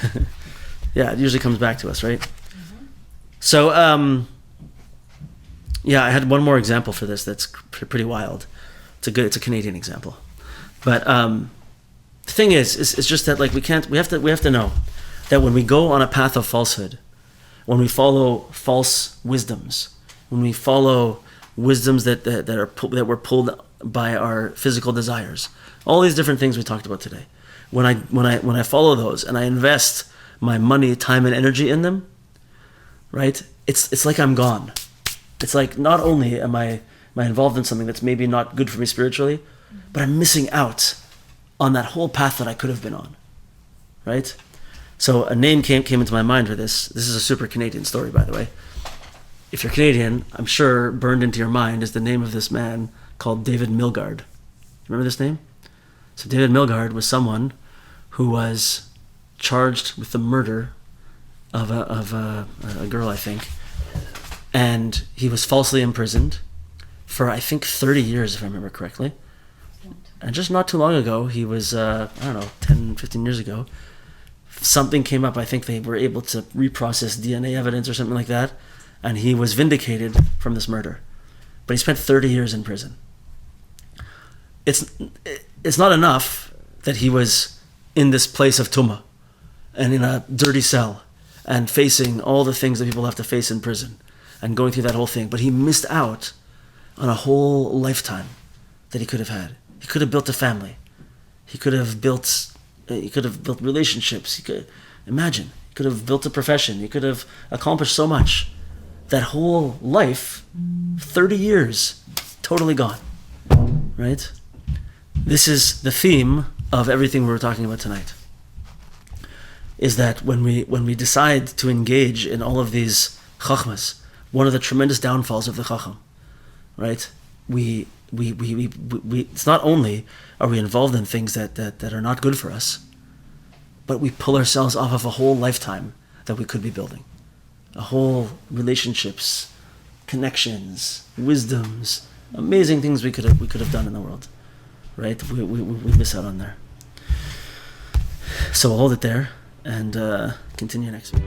Yeah, it usually comes back to us, right? Mm-hmm. So, I had one more example for this that's pretty wild. It's a Canadian example. But the thing is just that we have to know that when we go on a path of falsehood, when we follow false wisdoms, when we follow wisdoms that were pulled by our physical desires, all these different things we talked about today, when I follow those and I invest my money, time, and energy in them, right? It's like I'm gone. It's like not only am I involved in something that's maybe not good for me spiritually, but I'm missing out on that whole path that I could have been on, right? So a name came into my mind for this. This is a super Canadian story, by the way. If you're Canadian, I'm sure burned into your mind is the name of this man called David Milgaard. Remember this name? So David Milgaard was someone who was charged with the murder of a girl, I think. And he was falsely imprisoned for, I think, 30 years, if I remember correctly. And just not too long ago, he was, 10, 15 years ago, something came up. I think they were able to reprocess DNA evidence or something like that. And he was vindicated from this murder. But he spent 30 years in prison. It's not enough that he was in this place of tumah and in a dirty cell and facing all the things that people have to face in prison and going through that whole thing. But he missed out on a whole lifetime that he could have had. He could have built a family. He could have built relationships. He could have built a profession. He could have accomplished so much. That whole life, 30 years, totally gone, right? This is the theme of everything we were talking about tonight. Is that when we decide to engage in all of these chochmas, one of the tremendous downfalls of the chochom, right? We it's not only are we involved in things that are not good for us, but we pull ourselves off of a whole lifetime that we could be building. A whole relationships, connections, wisdoms, amazing things we could have done in the world, right? We miss out on there. So we'll hold it there and continue next week.